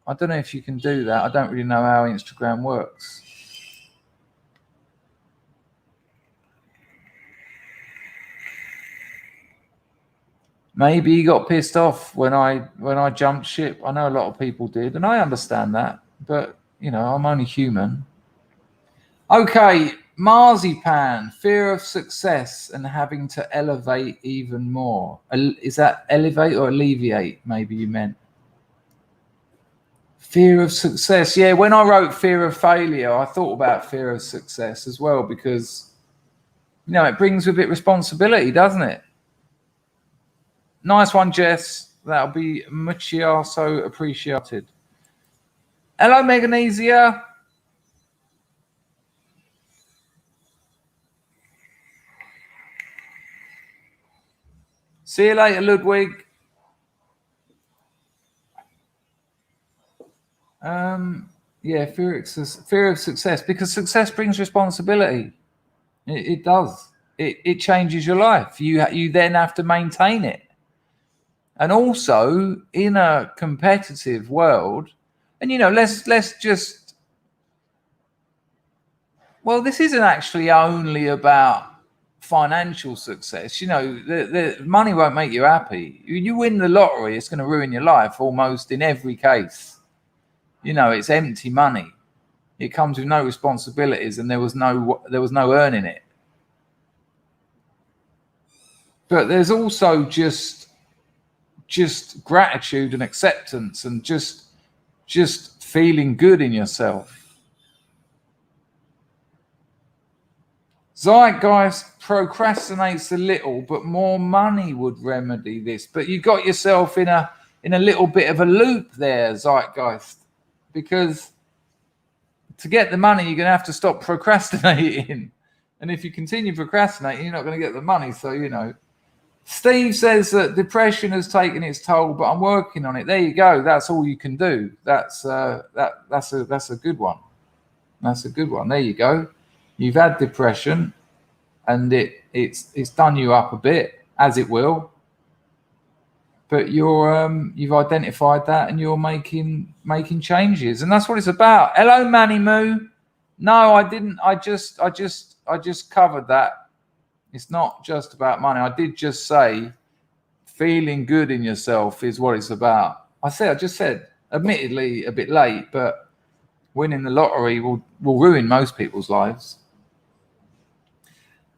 I don't know if you can do that. I don't really know how Instagram works. Maybe he got pissed off when I jumped ship. I know a lot of people did, and I understand that. But, you know, I'm only human. Okay, Marzipan, fear of success and having to elevate even more. Is that elevate or alleviate? Maybe you meant. Fear of success. Yeah, when I wrote fear of failure, I thought about fear of success as well because, you know, it brings with it responsibility, doesn't it? Nice one, Jess. That'll be much so appreciated. Hello, Meganesia. See you later, Ludwig. Yeah, fear of success, because success brings responsibility. It does. It changes your life. You then have to maintain it. And also in a competitive world, and you know, let's just, well, this isn't actually only about financial success. You know, the money won't make you happy. You win the lottery, it's going to ruin your life almost in every case. You know, it's empty money. It comes with no responsibilities, and there was no earning it. But there's also just gratitude and acceptance and just feeling good in yourself. Zeitgeist procrastinates a little, but more money would remedy this. But you got yourself in a little bit of a loop there, Zeitgeist, because to get the money, you're going to have to stop procrastinating. And if you continue procrastinating, you're not going to get the money. So, you know, Steve says that depression has taken its toll, but I'm working on it. There you go. That's all you can do. That's a good one. That's a good one. There you go. You've had depression, and it's done you up a bit, as it will. But you've identified that, and you're making changes, and that's what it's about. Hello, Manny Moo. No, I didn't. I just covered that. It's not just about money. I did just say feeling good in yourself is what it's about. I just said, admittedly a bit late, but winning the lottery will ruin most people's lives.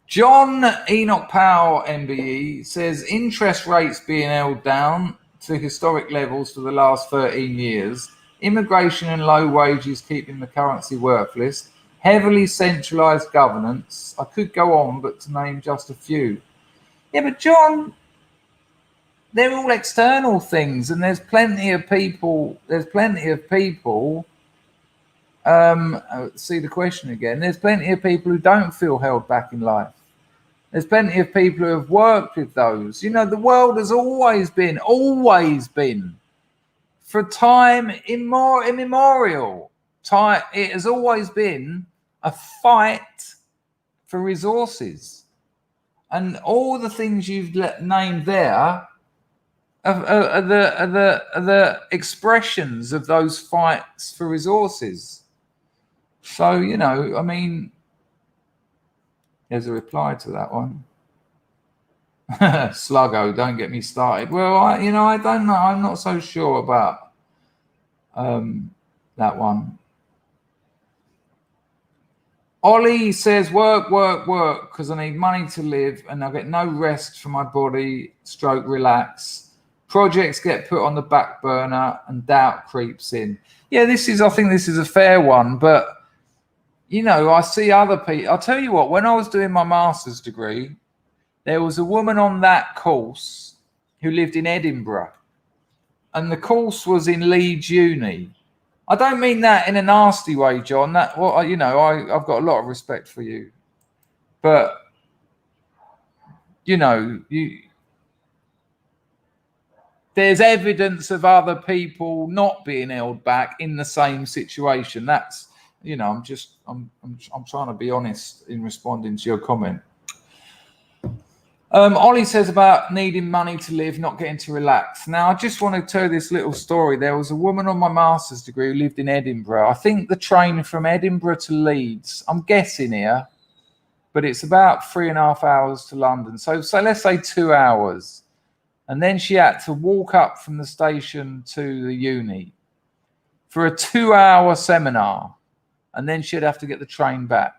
John Enoch Powell, MBE, says interest rates being held down to historic levels for the last 13 years, immigration and low wages keeping the currency worthless, heavily centralized governance. I could go on, but to name just a few. Yeah, but John, they're all external things, and there's plenty of people. See the question again. There's plenty of people who don't feel held back in life. There's plenty of people who have worked with those. You know, the world has always been, for time immemorial. It has always been a fight for resources. And all the things you've named there are the expressions of those fights for resources. So, you know, I mean, there's a reply to that one. Sluggo, don't get me started. Well, I don't know. I'm not so sure about that one. Ollie says, work, because I need money to live and I get no rest for my body, stroke relax. Projects get put on the back burner and doubt creeps in. Yeah, I think this is a fair one, but, you know, I see other people. I'll tell you what, when I was doing my master's degree, there was a woman on that course who lived in Edinburgh, and the course was in Leeds Uni. I don't mean that in a nasty way, John. I've got a lot of respect for you, but there's evidence of other people not being held back in the same situation. That's, I'm trying to be honest in responding to your comment. Ollie says about needing money to live, not getting to relax. Now, I just want to tell this little story. There was a woman on my master's degree who lived in Edinburgh. I think the train from Edinburgh to Leeds, I'm guessing here, but it's about 3.5 hours to London. So let's say 2 hours. And then she had to walk up from the station to the uni for a 2-hour seminar. And then she'd have to get the train back.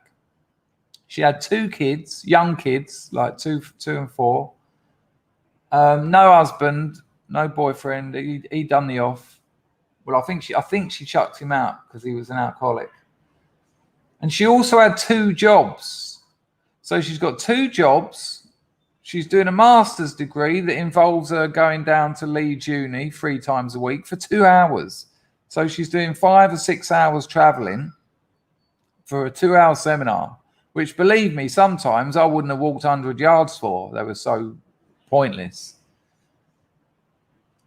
She had 2 kids, young kids, like two and 4. No husband, no boyfriend. He'd done the off. Well, I think she chucked him out because he was an alcoholic. And she also had 2 jobs. So she's got 2 jobs. She's doing a master's degree that involves her going down to Leeds Uni 3 times a week for 2 hours. So she's doing 5 or 6 hours traveling for a 2-hour seminar, which, believe me, sometimes I wouldn't have walked 100 yards for. They were so pointless.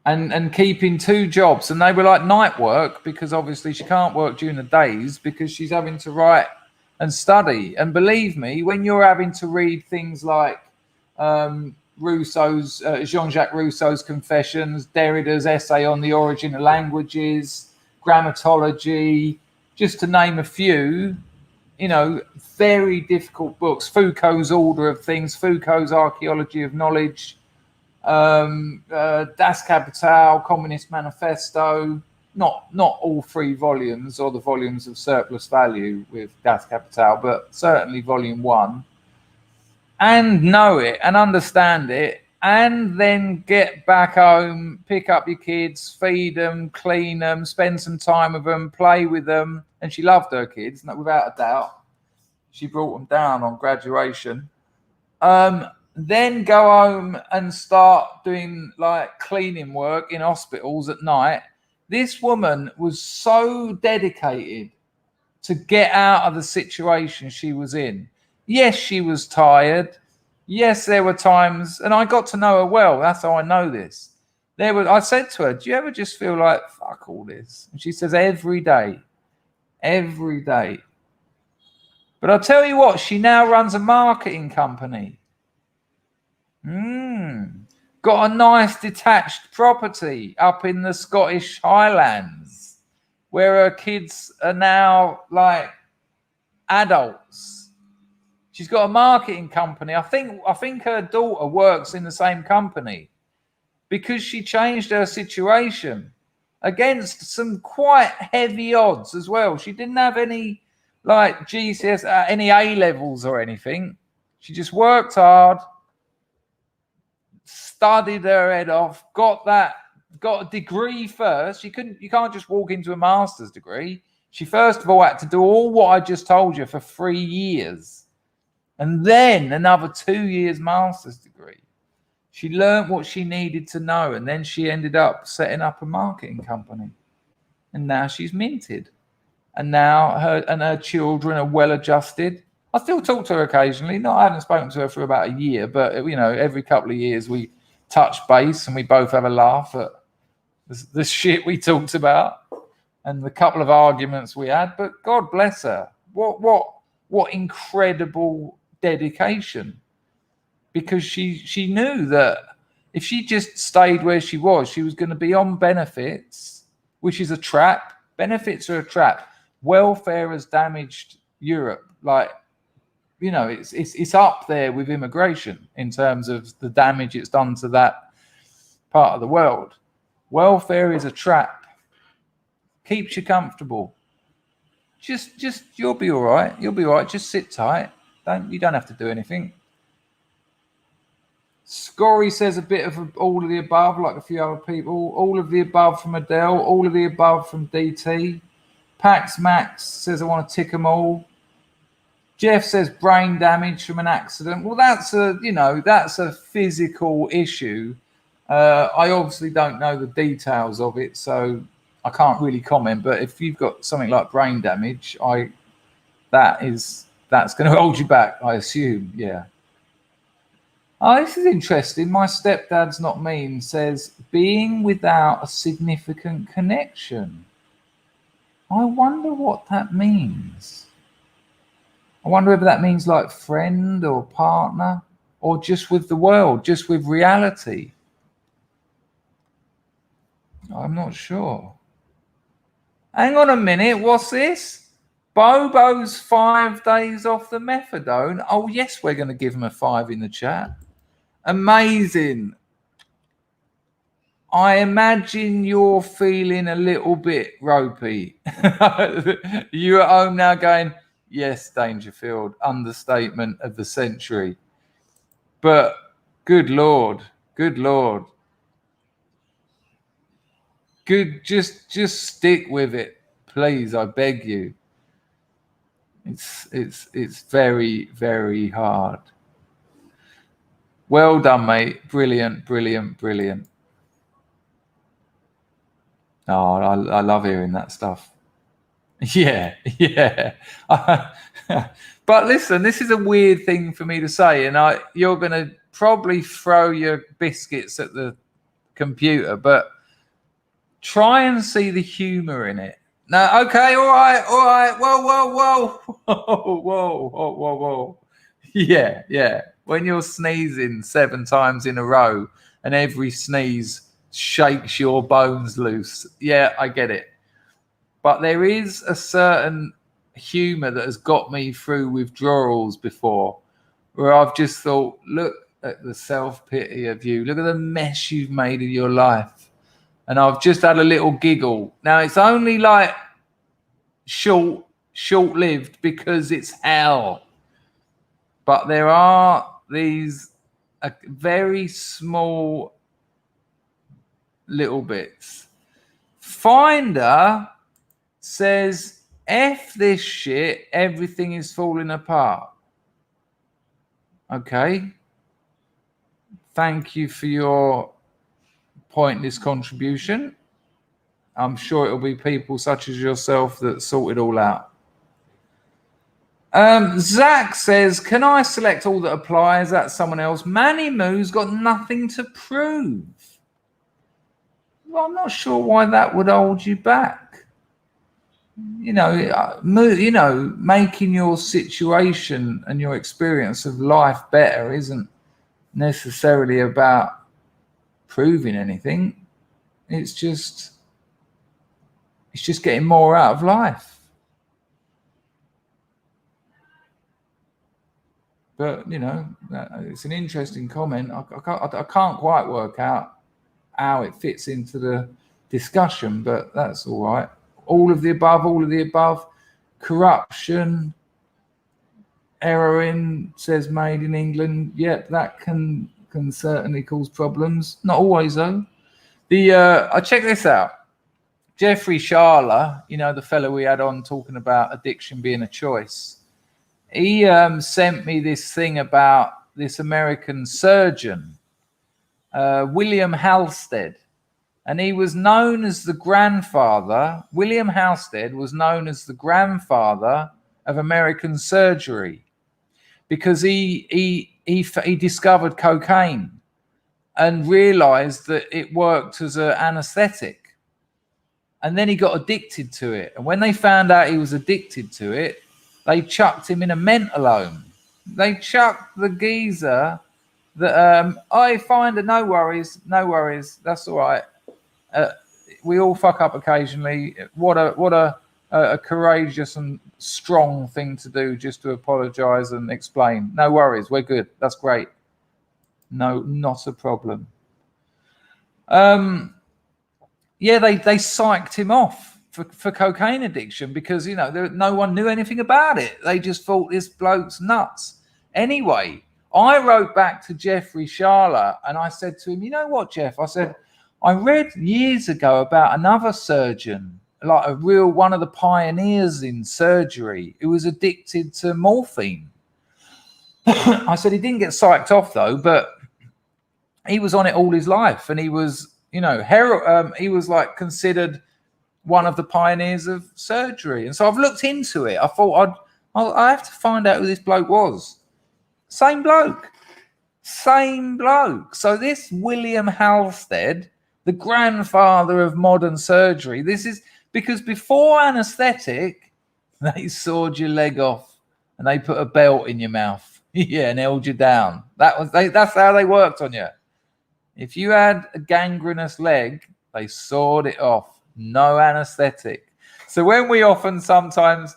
And keeping 2 jobs. And they were like night work, because obviously she can't work during the days because she's having to write and study. And believe me, when you're having to read things like Jean-Jacques Rousseau's Confessions, Derrida's essay on the origin of languages, grammatology, just to name a few, very difficult books. Foucault's Order of Things, Foucault's Archaeology of Knowledge, Das Kapital, Communist Manifesto, not all 3 volumes or the volumes of surplus value with Das Kapital, but certainly volume 1. And know it and understand it, and then get back home, pick up your kids, feed them, clean them, spend some time with them, play with them. And she loved her kids, without a doubt. She brought them down on graduation. Then go home and start doing like cleaning work in hospitals at night. This woman was so dedicated to get out of the situation she was in. Yes, she was tired. Yes, there were times, and I got to know her well. That's how I know this. I said to her, do you ever just feel like, fuck all this? And she says, every day. Every day. But I'll tell you what, she now runs a marketing company. Got a nice detached property up in the Scottish Highlands where her kids are now like adults. She's got a marketing company. I think her daughter works in the same company because she changed her situation against some quite heavy odds as well. She didn't have any like GCS, any A levels or anything. She just worked hard, studied her head off, got a degree first. You can't just walk into a master's degree. She first of all had to do all what I just told you for 3 years. And then another 2 years master's degree. She learned what she needed to know, and then she ended up setting up a marketing company. And now she's minted. And now her children are well adjusted. I still talk to her occasionally. I haven't spoken to her for about a year, but every couple of years we touch base and we both have a laugh at the shit we talked about and the couple of arguments we had. But God bless her. What incredible dedication, because she knew that if she just stayed where she was going to be on benefits, which is a trap. Benefits are a trap. Welfare has damaged Europe. It's up there with immigration in terms of the damage it's done to that part of the world. Welfare is a trap. Keeps you comfortable. Just you'll be all right. You'll be all right. Just sit tight. You don't have to do anything. Scory says a bit of all of the above, like a few other people. All of the above from Adele. All of the above from DT. Pax Max says I want to tick them all. Jeff says brain damage from an accident. Well, that's a physical issue. I obviously don't know the details of it, so I can't really comment. But if you've got something like brain damage, that's going to hold you back, I assume. Yeah. Oh, this is interesting. My stepdad's not mean says being without a significant connection. I wonder what that means. I wonder whether that means like friend or partner or just with the world, just with reality. I'm not sure. Hang on a minute. What's this? Bobo's 5 days off the methadone. Oh, yes, we're going to give him a 5 in the chat. Amazing. I imagine you're feeling a little bit ropey. You're at home now going, yes, Dangerfield, understatement of the century. But good Lord. Good, just stick with it, please. I beg you. It's very, very hard. Well done, mate. Brilliant. Oh, I love hearing that stuff. Yeah. But listen, this is a weird thing for me to say, and you're going to probably throw your biscuits at the computer, but try and see the humor in it. No, okay, all right. Whoa. Yeah. When you're sneezing 7 times in a row and every sneeze shakes your bones loose. Yeah, I get it. But there is a certain humor that has got me through withdrawals before, where I've just thought, look at the self-pity of you. Look at the mess you've made of your life. And I've just had a little giggle. Now, it's only like short-lived because it's hell. But there are these very small little bits. Finder says, F this shit, everything is falling apart. Okay. Thank you for your pointless contribution. I'm sure it'll be people such as yourself that sort it all out. Zach says, can I select all that applies? That's someone else. Manny Moo's got nothing to prove. Well, I'm not sure why that would hold you back. Making your situation and your experience of life better isn't necessarily about proving anything. It's just getting more out of life. But it's an interesting comment. I can't quite work out how it fits into the discussion, but that's all right. All of the above. Corruption, heroin, says made in England. Yep, that can certainly cause problems. Not always though. I check this out. Jeffrey Sharla, the fellow we had on talking about addiction being a choice. He sent me this thing about this American surgeon, William Halstead. And he was known as the grandfather. William Halstead was known as the grandfather of American surgery because he discovered cocaine and realized that it worked as an anesthetic. And then he got addicted to it. And when they found out he was addicted to it, they chucked him in a mental home. They chucked the geezer that, I find it, no worries, that's all right. We all fuck up occasionally. What a courageous and strong thing to do, just to apologize and explain. No worries, we're good. That's great. No, not a problem. Yeah, they psyched him off. for cocaine addiction because, you know, no one knew anything about it. They just thought this bloke's nuts. Anyway, I wrote back to Jeffrey Sharla and I said to him, you know what, Jeff? I said, I read years ago about another surgeon, like one of the pioneers in surgery, who was addicted to morphine. I said he didn't get psyched off though, but he was on it all his life, and he was, you know, he was like considered one of the pioneers of surgery. And so I've looked into it. I thought I have to find out who this bloke was. Same bloke. So this William Halstead, the grandfather of modern surgery, this is because before anesthetic, they sawed your leg off and they put a belt in your mouth. Yeah, and held you down. That's how they worked on you. If you had a gangrenous leg, they sawed it off. No anesthetic. So when we often sometimes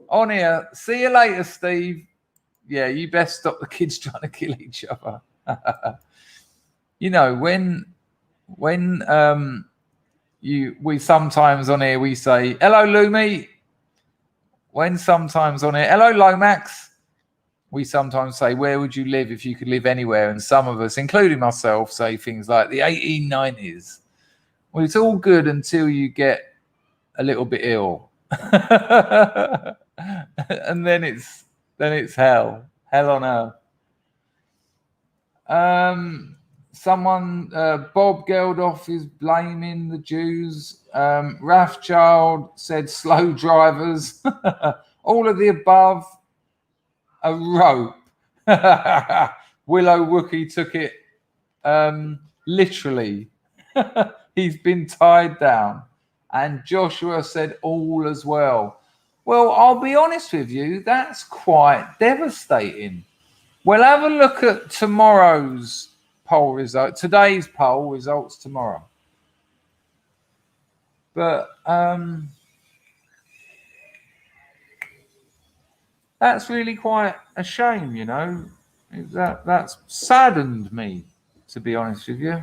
on here, see you later, Steve. Yeah, you best stop the kids trying to kill each other. You know, when we sometimes on here we say hello Lumi. When sometimes on here, hello Lomax. We sometimes say, where would you live if you could live anywhere? And some of us, including myself, say things like the 1890s. Well, it's all good until you get a little bit ill. And then it's hell on earth. Bob Geldof is blaming the Jews. Rathchild said slow drivers. All of the above. A rope. Willow Wookie took it literally. He's been tied down. And Joshua said all as well. Well, I'll be honest with you, that's quite devastating. We'll have a look at tomorrow's poll result, today's poll results tomorrow. But that's really quite a shame, you know. That's saddened me, to be honest with you.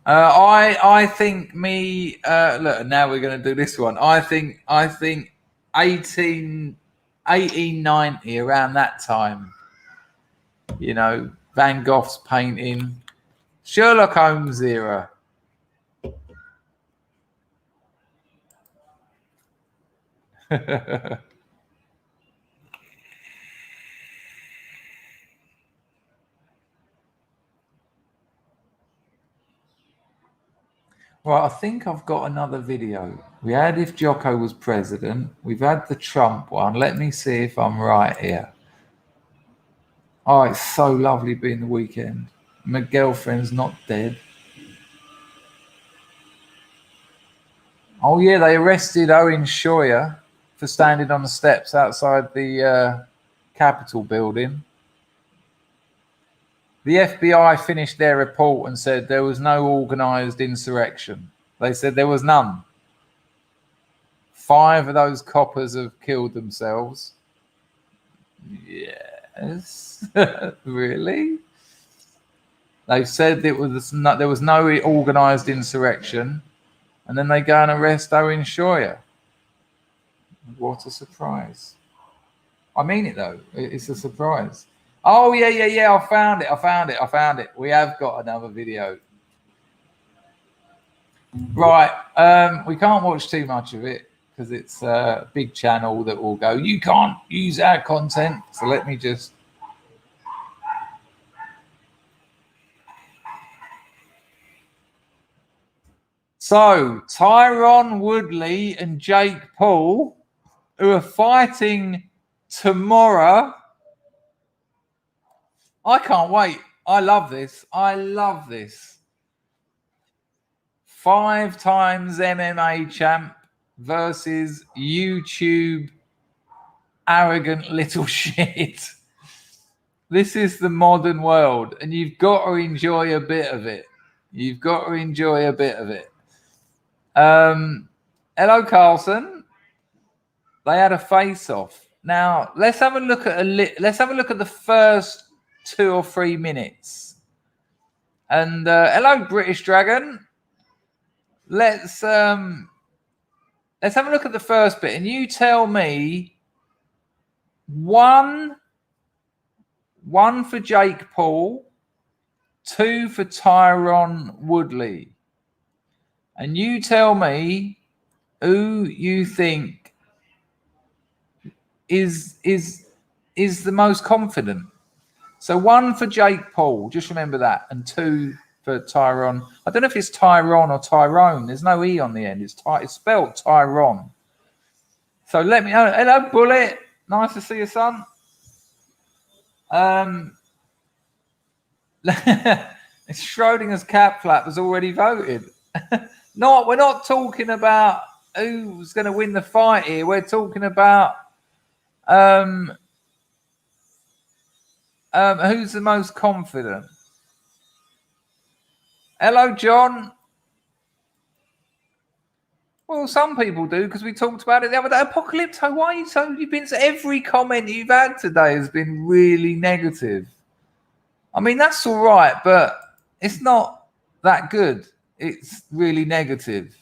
I think look, now we're going to do this one. I think 1890, around that time, you know, Van Gogh's painting, Sherlock Holmes era. Right, I think I've got another video. We had if Jocko was president. We've had the Trump one. Let me see if I'm right here. Oh, it's so lovely being the weekend. My girlfriend's not dead. Oh, yeah, they arrested Owen Scheuer for standing on the steps outside the Capitol building. The FBI finished their report and said there was no organized insurrection. They said there was none. 5 of those coppers have killed themselves. Yes. Really? They said there was no organized insurrection, and then they go and arrest Owen Scheuer. What a surprise. I mean it, though. It's a surprise. Oh, yeah. I found it. We have got another video. Right. We can't watch too much of it because it's a big channel that will go, you can't use our content. So let me just. So Tyron Woodley and Jake Paul, who are fighting tomorrow. I can't wait. I love this. 5 times MMA champ versus YouTube arrogant little shit. This is the modern world, and you've got to enjoy a bit of it. Hello, Carlson. They had a face-off. Now let's have a look at let's have a look at the first 2 or 3 minutes. And hello, British Dragon. Let's have a look at the first bit, and you tell me one for Jake Paul, 2 for Tyron Woodley, and you tell me who you think is the most confident. So 1 for Jake Paul, just remember that, and 2 for Tyron. I don't know if it's Tyron or Tyrone. There's no E on the end. It's spelled Tyron. So let me know. Hello, Bullet. Nice to see you, son. Schrodinger's cat flap has already voted. We're not talking about who's going to win the fight here. We're talking about who's the most confident. Hello, John. Well, some people do because we talked about it the other day. Apocalypto, why are you so? You've been every comment you've had today has been really negative. I mean, that's all right, but it's not that good. It's really negative.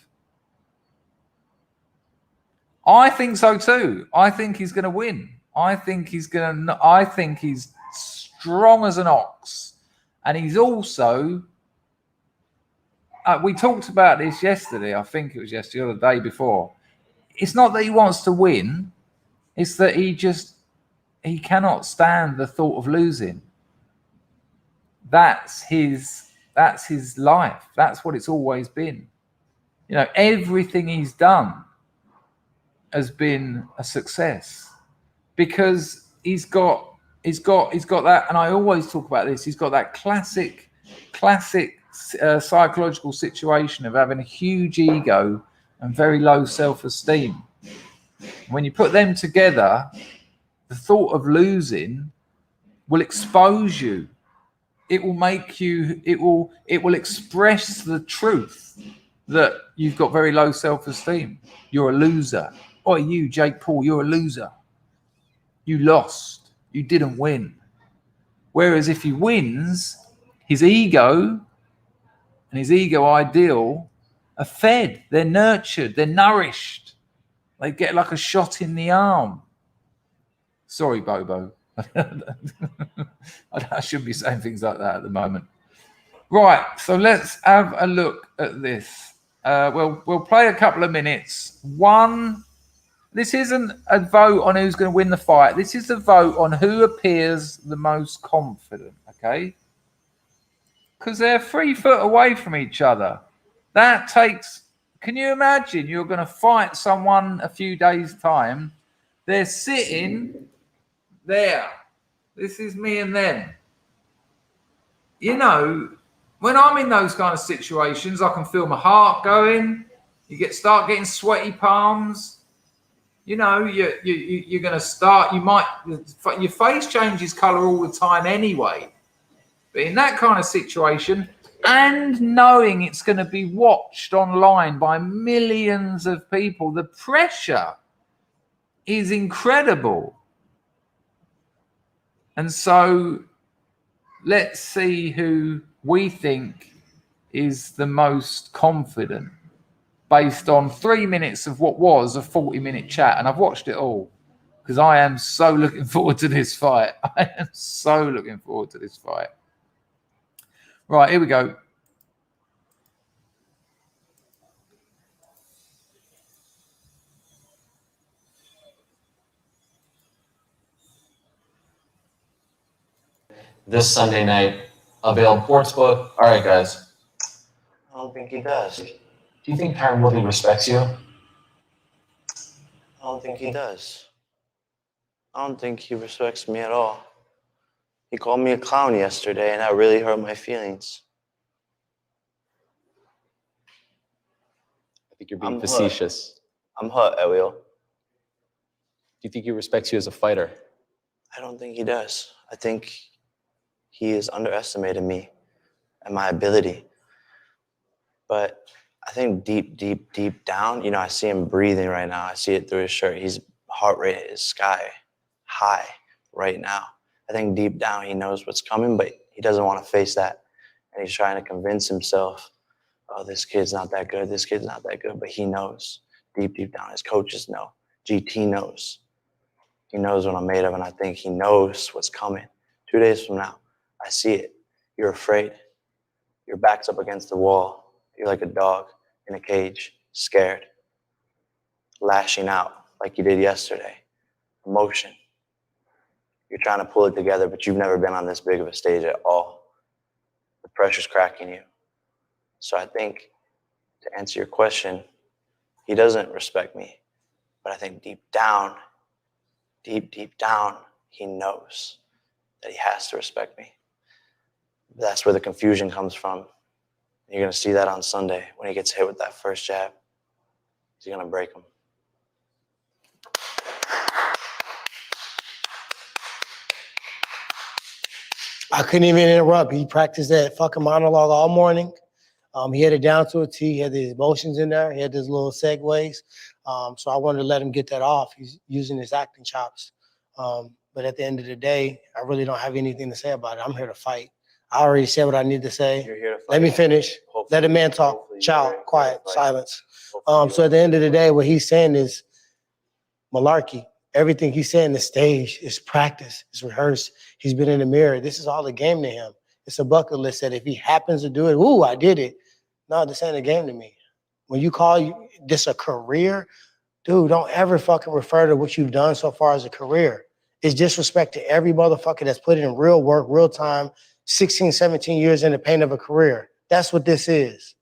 I think so too. I think he's going to win. I think he's strong as an ox, and he's also. We talked about this yesterday. I think it was yesterday or the day before. It's not that he wants to win. It's that he cannot stand the thought of losing. That's his life. That's what it's always been. You know, everything he's done has been a success because he's got that. And I always talk about this. He's got that classic psychological situation of having a huge ego and very low self-esteem. When you put them together, the thought of losing will expose you. It will make you. It will express the truth that you've got very low self-esteem. You're a loser. Oh, you, Jake Paul, you're a loser. You lost. You didn't win. Whereas if he wins, his ego and his ego ideal are fed. They're nurtured. They're nourished. They get like a shot in the arm. Sorry, Bobo. I shouldn't be saying things like that at the moment. Right, so let's have a look at this. We'll play a couple of minutes. This isn't a vote on who's going to win the fight. This is a vote on who appears the most confident, okay? Because they're 3 foot away from each other. That takes... Can you imagine you're going to fight someone a few days' time? They're sitting there. This is me and them. You know, when I'm in those kind of situations, I can feel my heart going. Start getting sweaty palms. You know, you're going to start. Your face changes color all the time anyway. But in that kind of situation, and knowing it's going to be watched online by millions of people, the pressure is incredible. And so let's see who we think is the most confident based on 3 minutes of what was a 40-minute chat. And I've watched it all because I am so looking forward to this fight. I am so looking forward to this fight. Right, here we go. This Sunday night, Avail Sportsbook. All right, guys. I don't think he does. Do you think Tyron Woodley respects you? I don't think he does. I don't think he respects me at all. He called me a clown yesterday, and that really hurt my feelings. I think you're being facetious. I'm hurt, Ariel. Do you think he respects you as a fighter? I don't think he does. I think he has underestimated me and my ability. But I think deep down, you know, I see him breathing right now. I see it through his shirt. His heart rate is sky. high right now. I think deep down he knows what's coming, but he doesn't want to face that. And he's trying to convince himself, oh, this kid's not that good. This kid's not that good. But he knows deep down. His coaches know. GT knows. He knows what I'm made of, and I think he knows what's coming. 2 days from now, I see it. You're afraid. Your back's up against the wall. You're like a dog in a cage, scared, lashing out like you did yesterday. Emotion. You're trying to pull it together, but you've never been on this big of a stage at all. The pressure's cracking you. So I think, to answer your question, he doesn't respect me. But I think deep down, he knows that he has to respect me. That's where the confusion comes from. You're going to see that on Sunday when he gets hit with that first jab. He's going to break him. I couldn't even interrupt. He practiced that fucking monologue all morning. He had it down to a T. He had the emotions in there. He had his little segues. So I wanted to let him get that off. He's using his acting chops. But at the end of the day, I really don't have anything to say about it. I'm here to fight. I already said what I need to say. You're here to fight. Let me finish. Hopefully, let a man talk. Child, quiet, silence. So at the end of the day, what he's saying is malarkey. Everything he's saying, the stage is practice, it's rehearsed. He's been in the mirror. This is all a game to him. It's a bucket list that if he happens to do it, ooh, I did it. No, this ain't a game to me. When you call this a career, dude, don't ever fucking refer to what you've done so far as a career. It's disrespect to every motherfucker that's put in real work, real time, 16, 17 years in the pain of a career. That's what this is.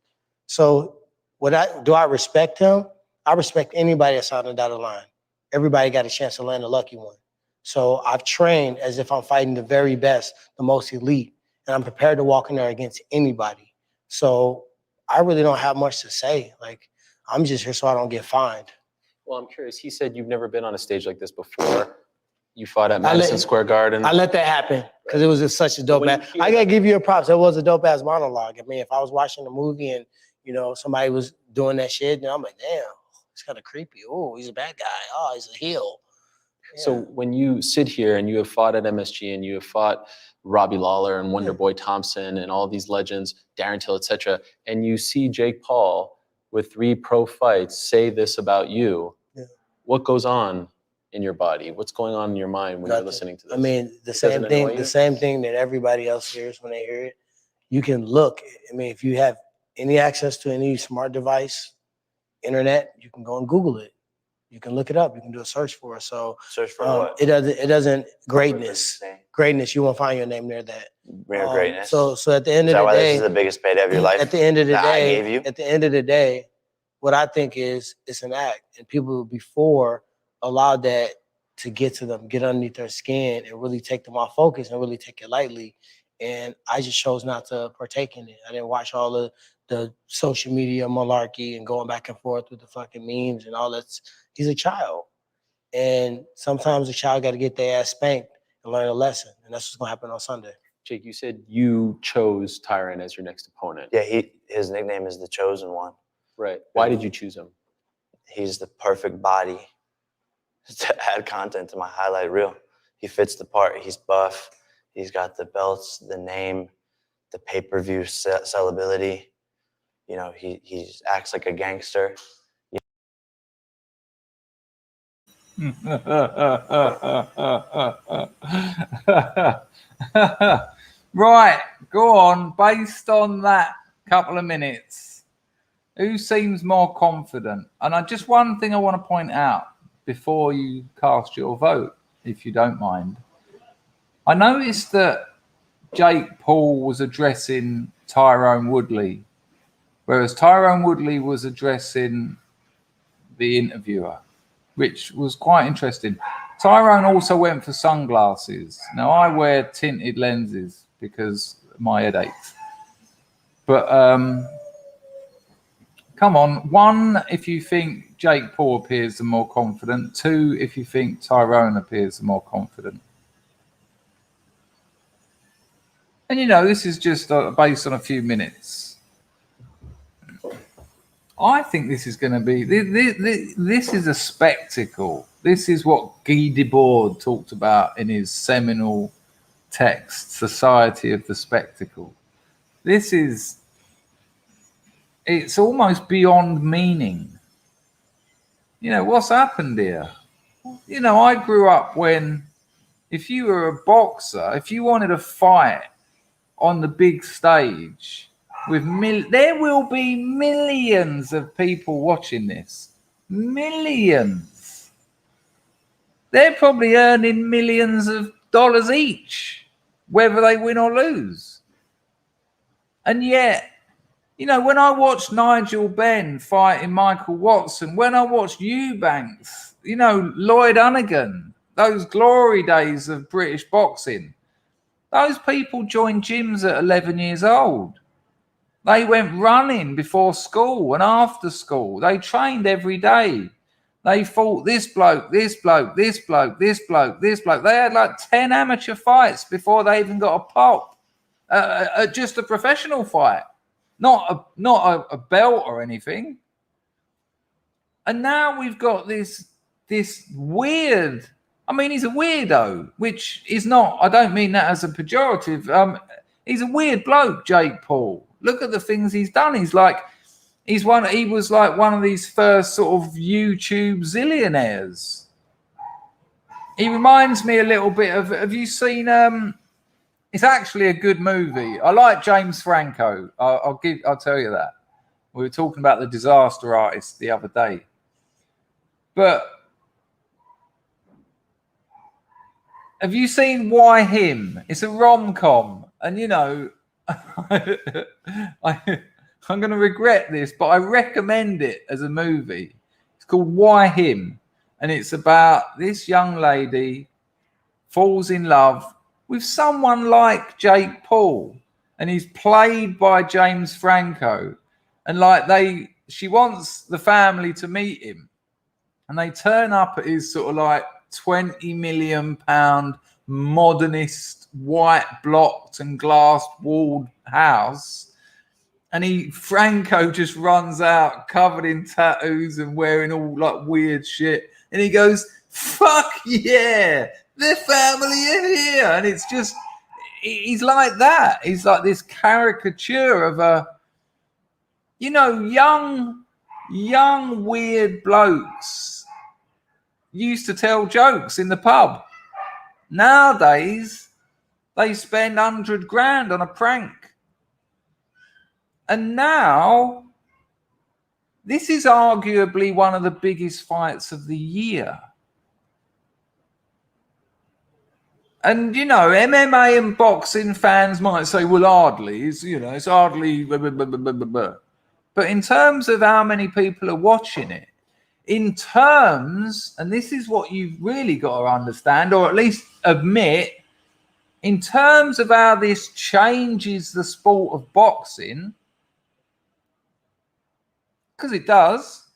So do I respect him? I respect anybody that's on the dotted line. Everybody got a chance to land a lucky one. So I've trained as if I'm fighting the very best, the most elite, and I'm prepared to walk in there against anybody. So I really don't have much to say. Like, I'm just here so I don't get fined. Well, I'm curious. He said you've never been on a stage like this before. You fought at Madison Square Garden. I let that happen because it was just such a dope ass. I gotta give you a props. It was a dope ass monologue. I mean, if I was watching a movie and somebody was doing that shit, then I'm like, damn. It's kind of creepy. Oh, he's a bad guy. Oh, he's a heel. Yeah. So when you sit here and you have fought at MSG and you have fought Robbie Lawler and Wonder Boy Thompson and all these legends, Darren Till, etc., and you see Jake Paul with 3 pro fights say this about you, what goes on in your body? What's going on in your mind when you're listening to this? I mean, the same thing that everybody else hears when they hear it. You can look. I mean, if you have any access to any smart device, internet, you can go and Google it. You can look it up. You can do a search for it. So search for what? It doesn't greatness. Greatness. You won't find your name near that. Greatness. So at the end of the day, this is the biggest payday of your life. At the end of the day, what I think is it's an act, and people before allowed that to get to them, get underneath their skin, and really take them off focus and really take it lightly. And I just chose not to partake in it. I didn't watch all the social media malarkey and going back and forth with the fucking memes and all that. He's a child. And sometimes a child got to get their ass spanked and learn a lesson. And that's what's going to happen on Sunday. Jake, you said you chose Tyron as your next opponent. Yeah, his nickname is the Chosen One. Right. Why did you choose him? He's the perfect body to add content to my highlight reel. He fits the part. He's buff. He's got the belts, the name, the pay-per-view sellability. He acts like a gangster. Right, go on. Based on that couple of minutes, who seems more confident? And just one thing I want to point out before you cast your vote, if you don't mind. I noticed that Jake Paul was addressing Tyrone Woodley, whereas Tyrone Woodley was addressing the interviewer, which was quite interesting. Tyrone also went for sunglasses. Now, I wear tinted lenses because of my headaches. But come on. 1, if you think Jake Paul appears the more confident. 2, if you think Tyrone appears the more confident. And, this is just based on a few minutes. I think this is going to be... This is a spectacle. This is what Guy Debord talked about in his seminal text, Society of the Spectacle. It's almost beyond meaning. You know, what's happened here? You know, I grew up when, if you were a boxer, if you wanted to fight on the big stage, there will be millions of people watching this. Millions. They're probably earning millions of dollars each, whether they win or lose. And yet, you know, when I watched Nigel Benn fighting Michael Watson, when I watched Eubanks, you know, Lloyd Hunnigan, those glory days of British boxing, those people joined gyms at 11 years old. They went running before school and after school. They trained every day. They fought this bloke, this bloke, this bloke, this bloke, this bloke. They had like 10 amateur fights before they even got a pop. Just a professional fight. Not a belt or anything. And now we've got this weird, I mean, he's a weirdo, which is not, I don't mean that as a pejorative. He's a weird bloke, Jake Paul. Look at the things he's done. He was like one of these first sort of YouTube zillionaires. He reminds me a little bit of, have you seen, it's actually a good movie. I like James Franco. I'll tell you that. We were talking about The Disaster Artist the other day. But have you seen Why Him? It's a rom-com. And, you know, I'm going to regret this, but I recommend it as a movie. It's called Why Him? And it's about this young lady falls in love with someone like Jake Paul, and he's played by James Franco. And like she wants the family to meet him, and they turn up at his sort of like £20 million modernist white blocked and glass walled house, and Franco just runs out covered in tattoos and wearing all like weird shit, and he goes, "Fuck yeah, the family are here." And it's just, he's like that. He's like this caricature of a, you know, young weird blokes used to tell jokes in the pub. Nowadays, they spend 100 grand on a prank. And now, this is arguably one of the biggest fights of the year. And, you know, MMA and boxing fans might say, well, hardly, it's hardly, blah, blah, blah, blah, blah, blah. But in terms of how many people are watching it, in terms, and this is what you've really got to understand, or at least admit, in terms of how this changes the sport of boxing, because it does,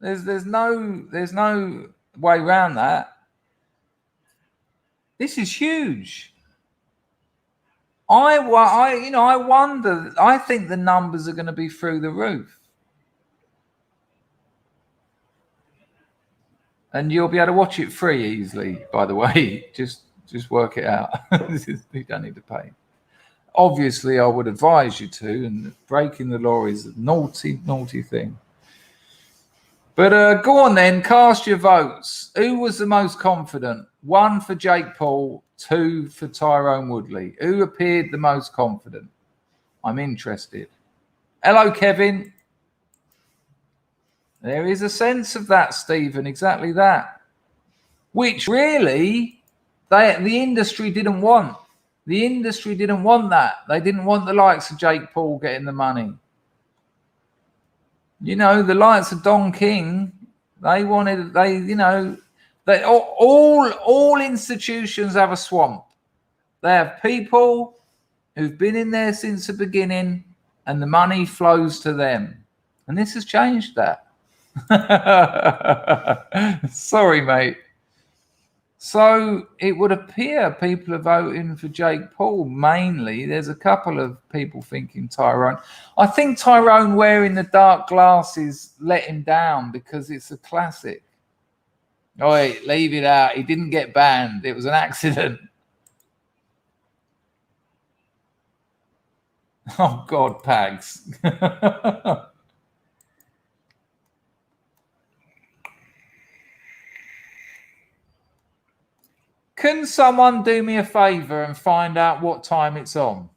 there's no way around that. This is huge. I wonder, I think the numbers are going to be through the roof. And you'll be able to watch it free easily, by the way. Just work it out. You don't need to pay. Obviously, I would advise you to, and breaking the law is a naughty, naughty thing. But go on then, cast your votes. Who was the most confident? 1 for Jake Paul, 2 for Tyrone Woodley. Who appeared the most confident? I'm interested. Hello, Kevin. There is a sense of that, Stephen, exactly that. Which really, the industry didn't want. The industry didn't want that. They didn't want the likes of Jake Paul getting the money. You know, the likes of Don King, all institutions have a swamp. They have people who've been in there since the beginning, and the money flows to them. And this has changed that. Sorry, mate. So it would appear people are voting for Jake Paul mainly. There's a couple of people thinking Tyrone. I think Tyrone wearing the dark glasses let him down because it's a classic. Oi, leave it out. He didn't get banned. It was an accident. Oh, God, Pags. Can someone do me a favor and find out what time it's on?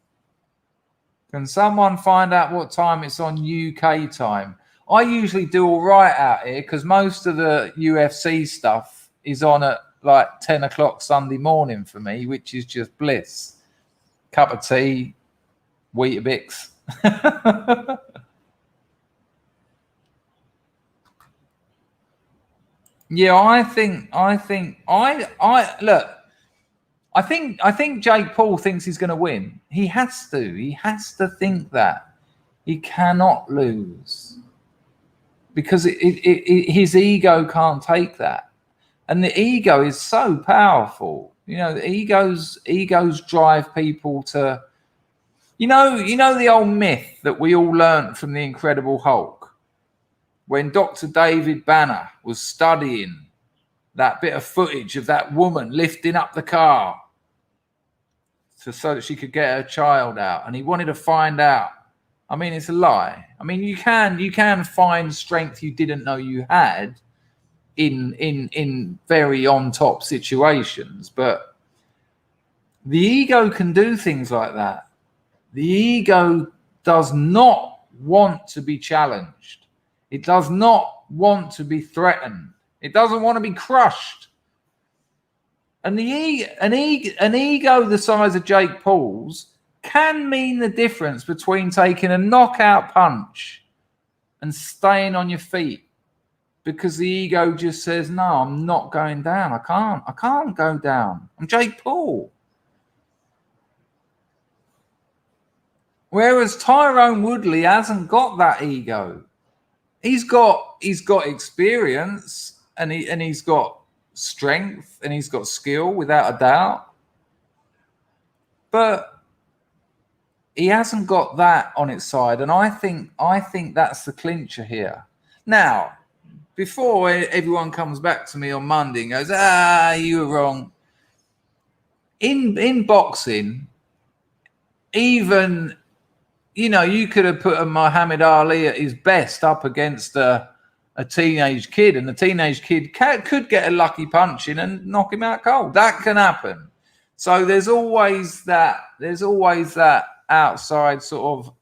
Can someone find out what time it's on UK time? I usually do all right out here because most of the UFC stuff is on at like 10 o'clock Sunday morning for me, which is just bliss. Cup of tea, Weetabix. Yeah, I think look. I think Jake Paul thinks he's going to win. He has to. He has to think that he cannot lose because his ego can't take that, and the ego is so powerful. You know, the egos drive people to, you know the old myth that we all learned from the Incredible Hulk, when Dr. David Banner was studying that bit of footage of that woman lifting up the car so that she could get her child out, and he wanted to find out. I mean, it's a lie. I mean, you can find strength you didn't know you had in very on top situations, but the ego can do things like that. The ego does not want to be challenged. It does not want to be threatened. It doesn't want to be crushed. And an ego the size of Jake Paul's can mean the difference between taking a knockout punch and staying on your feet, because the ego just says, no, I'm not going down. I can't go down. I'm Jake Paul. Whereas Tyrone Woodley hasn't got that ego. He's got experience and he's got strength and he's got skill without a doubt, but he hasn't got that on its side, and I think that's the clincher here. Now, before everyone comes back to me on Monday and goes, you were wrong, in boxing, even, you know, you could have put a Muhammad Ali at his best up against a teenage kid, and the teenage kid could get a lucky punch in and knock him out cold. That can happen. So there's always that outside sort of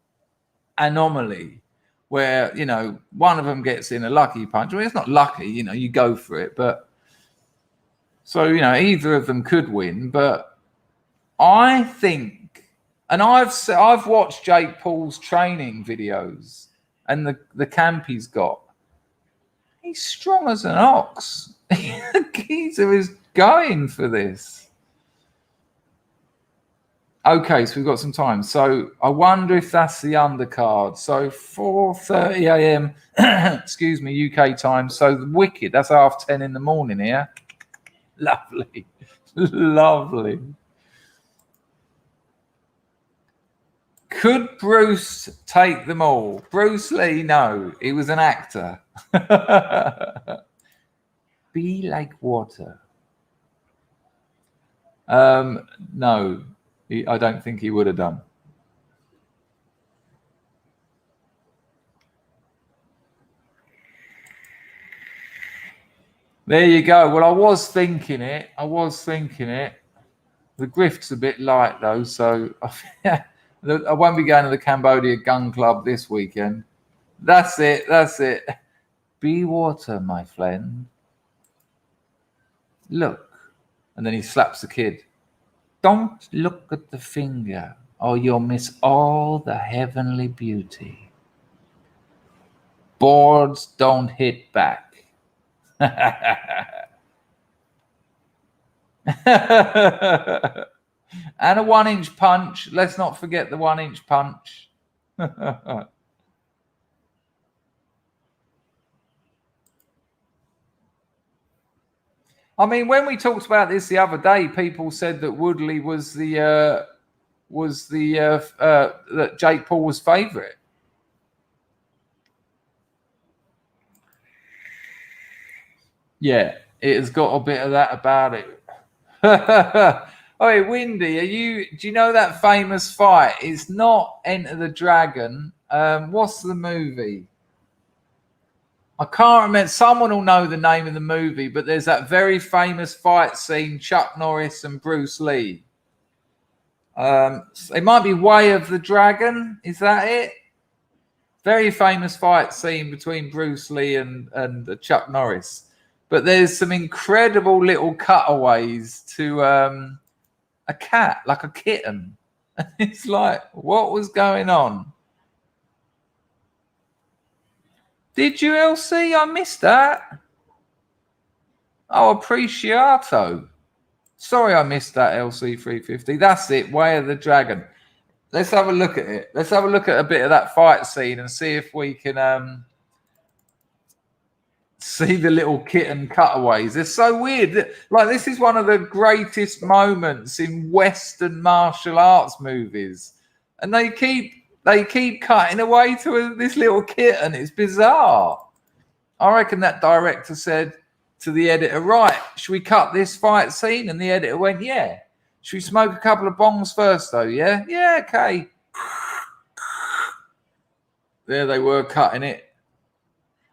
anomaly where, you know, one of them gets in a lucky punch. I mean, it's not lucky, you know, you go for it, but so, you know, either of them could win. But I think, and I've watched Jake Paul's training videos and the camp he's got. He's strong as an ox. The geezer is going for this. Okay, so we've got some time. So I wonder if that's the undercard. So 4:30 a.m. excuse me, UK time. So the Wicked, that's 10:30 in the morning here. Lovely. Lovely. Could Bruce take them all? Bruce Lee, no. He was an actor. Be like water. No, I don't think he would have done. There you go. Well, I was thinking it. The grift's a bit light, though, so I won't be going to the Cambodia Gun Club this weekend. That's it. Be water, my friend. Look. And then he slaps the kid. Don't look at the finger, or you'll miss all the heavenly beauty. Boards don't hit back. And a 1-inch punch. Let's not forget the 1-inch punch. I mean, when we talked about this the other day, people said that Woodley was that Jake Paul was favourite. Yeah, It has got a bit of that about it. Oh, hey, Windy, do you know that famous fight? It's not Enter the Dragon. What's the movie? I can't remember. Someone will know the name of the movie, but there's that very famous fight scene, Chuck Norris and Bruce Lee. It might be Way of the Dragon. Is that it? Very famous fight scene between Bruce Lee and Chuck Norris. But there's some incredible little cutaways to a cat, like a kitten. It's like, what was going on? Did you, LC? I missed that. Oh, appreciato. Sorry I missed that, LC350. That's it, Way of the Dragon. Let's have a look at it. Let's have a look at a bit of that fight scene and see if we can see the little kitten cutaways. They're so weird. Like, this is one of the greatest moments in Western martial arts movies. And they keep cutting away to this little kitten. It's bizarre. I reckon that director said to the editor, right, should we cut this fight scene? And the editor went, yeah. Should we smoke a couple of bongs first, though? Yeah? Yeah, okay. There they were cutting it.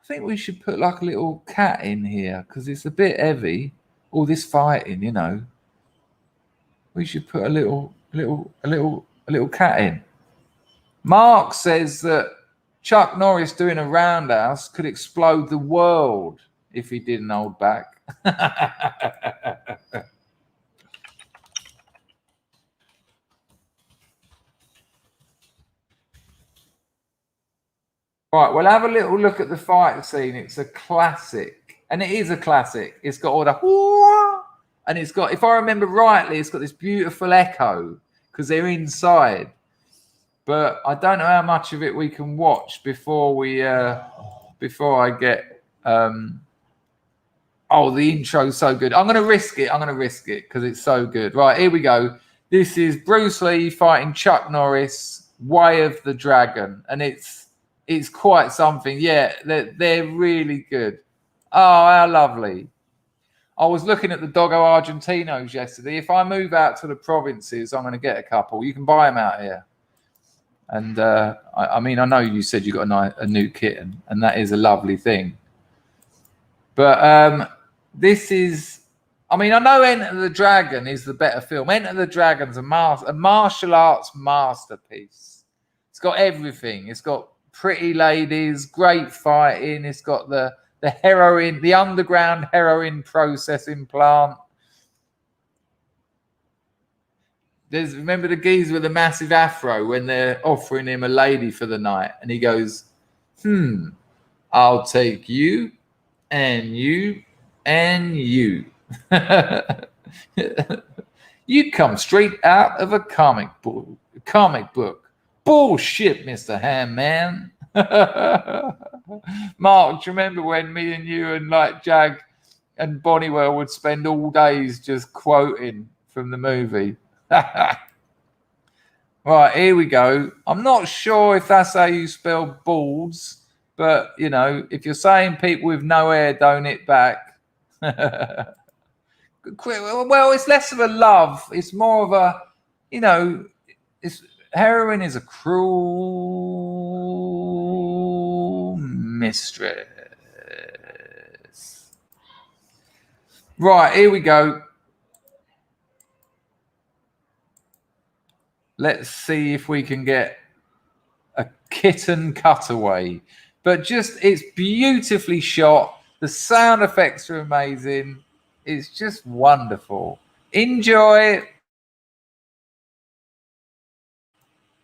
I think we should put like a little cat in here because it's a bit heavy. All this fighting, you know. We should put a little cat in. Mark says that Chuck Norris doing a roundhouse could explode the world if he didn't hold back. Right, we'll have a little look at the fight scene. It's a classic. And it is a classic. It's got all the... And it's got, if I remember rightly, it's got this beautiful echo because they're inside. But I don't know how much of it we can watch before I get... Oh, the intro's so good. I'm going to risk it. Because it's so good. Right, here we go. This is Bruce Lee fighting Chuck Norris, Way of the Dragon. And it's quite something. Yeah, they're really good. Oh, how lovely. I was looking at the Doggo Argentinos yesterday. If I move out to the provinces, I'm going to get a couple. You can buy them out here. And I mean, I know you said you got a new kitten, and that is a lovely thing. But this is, I mean, I know Enter the Dragon is the better film. Enter the Dragon's a martial arts masterpiece. It's got everything. It's got pretty ladies, great fighting. It's got the heroin, the underground heroin processing plant. Remember the geezer with the massive afro when they're offering him a lady for the night, and he goes, I'll take you and you and you. You come straight out of a comic book. Bullshit, Mr. Ham-Man. Mark, do you remember when me and you and like Jag and Bonniwell would spend all days just quoting from the movie? Right, here we go. I'm not sure if that's how you spell balls, but, you know, if you're saying people with no hair don't hit back. Well, it's less of a love. It's more of a, you know, heroin is a cruel mistress. Right, here we go. Let's see if we can get a kitten cutaway. But just, it's beautifully shot. The sound effects are amazing. It's just wonderful. Enjoy.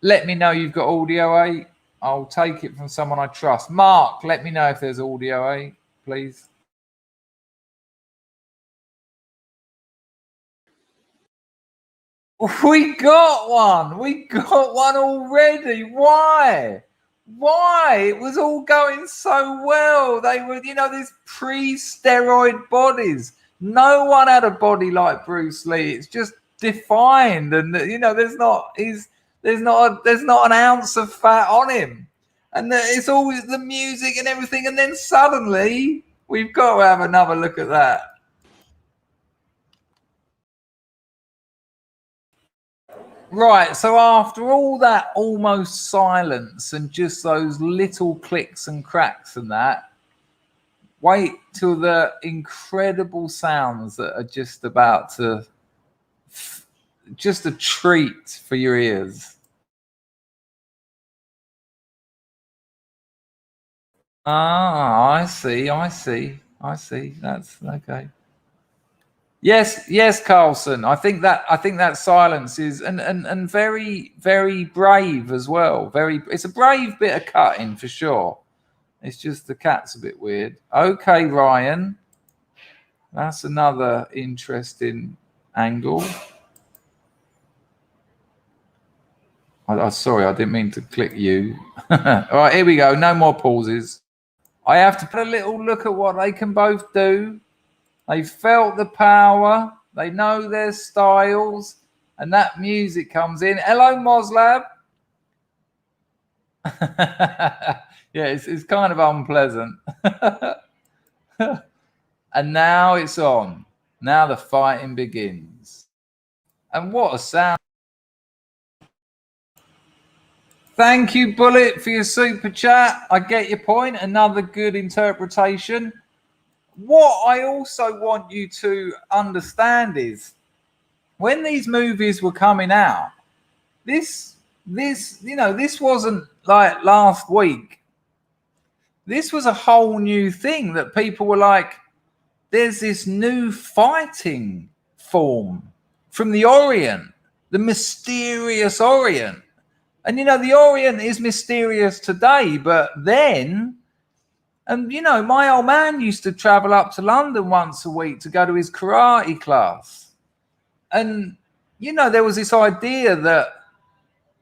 Let me know you've got audio, eh? I'll take it from someone I trust. Mark, let me know if there's audio, eh? Please. We got one. We got one already. Why? Why? It was all going so well. They were, you know, these pre-steroid bodies. No one had a body like Bruce Lee. It's just defined, and you know, there's not an ounce of fat on him, and it's always the music and everything. And then suddenly we've got to have another look at that. Right, so after all that almost silence and just those little clicks and cracks and that, wait till the incredible sounds that are just about to, just a treat for your ears. Ah, I see. That's okay. Yes, Carlson. I think that silence is and very, very brave as well. It's a brave bit of cutting for sure. It's just the cat's a bit weird. Okay, Ryan. That's another interesting angle. Sorry, I didn't mean to click you. All right, here we go. No more pauses. I have to put a little look at what they can both do. They felt the power. They know their styles. And that music comes in. Hello, Moslab. Yeah, it's kind of unpleasant. And now it's on. Now the fighting begins. And what a sound. Thank you, Bullet, for your super chat. I get your point. Another good interpretation. What I also want you to understand is when these movies were coming out, this wasn't like last week. This was a whole new thing that people were like, there's this new fighting form from the Orient, the mysterious Orient. And, the Orient is mysterious today, but then, and, my old man used to travel up to London once a week to go to his karate class. And, there was this idea that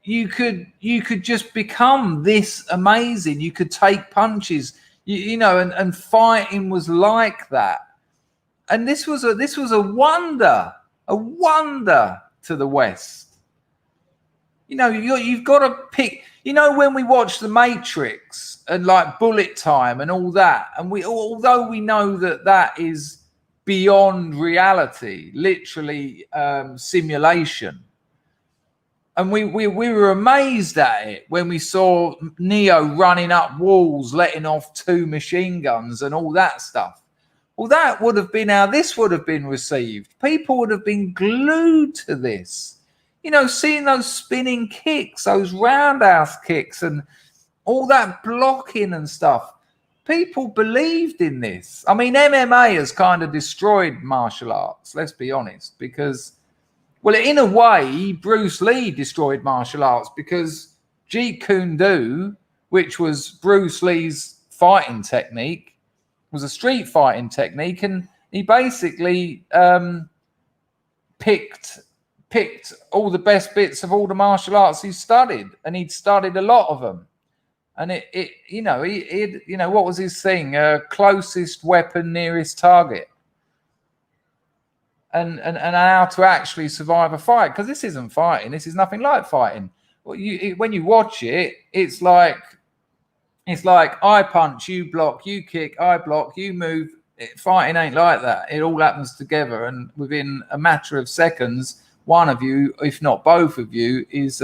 you could just become this amazing. You could take punches, and fighting was like that. And this was a wonder to the West. You've got to pick. When we watch The Matrix and like Bullet Time and all that, and although we know that is beyond reality, literally simulation, and we were amazed at it when we saw Neo running up walls, letting off 2 machine guns and all that stuff. Well, that would have been how this would have been received. People would have been glued to this. Seeing those spinning kicks, those roundhouse kicks and all that blocking and stuff. People believed in this. I mean, MMA has kind of destroyed martial arts, let's be honest, because, well, in a way, Bruce Lee destroyed martial arts because Jeet Kune Do, which was Bruce Lee's fighting technique, was a street fighting technique, and he basically picked all the best bits of all the martial arts he studied, and he'd studied a lot of them. And what was his thing? Closest weapon, nearest target, and how to actually survive a fight. Because this isn't fighting. This is nothing like fighting. When you watch it, it's like I punch, you block, you kick, I block, you move. Fighting ain't like that. It all happens together, and within a matter of seconds, one of you, if not both of you, is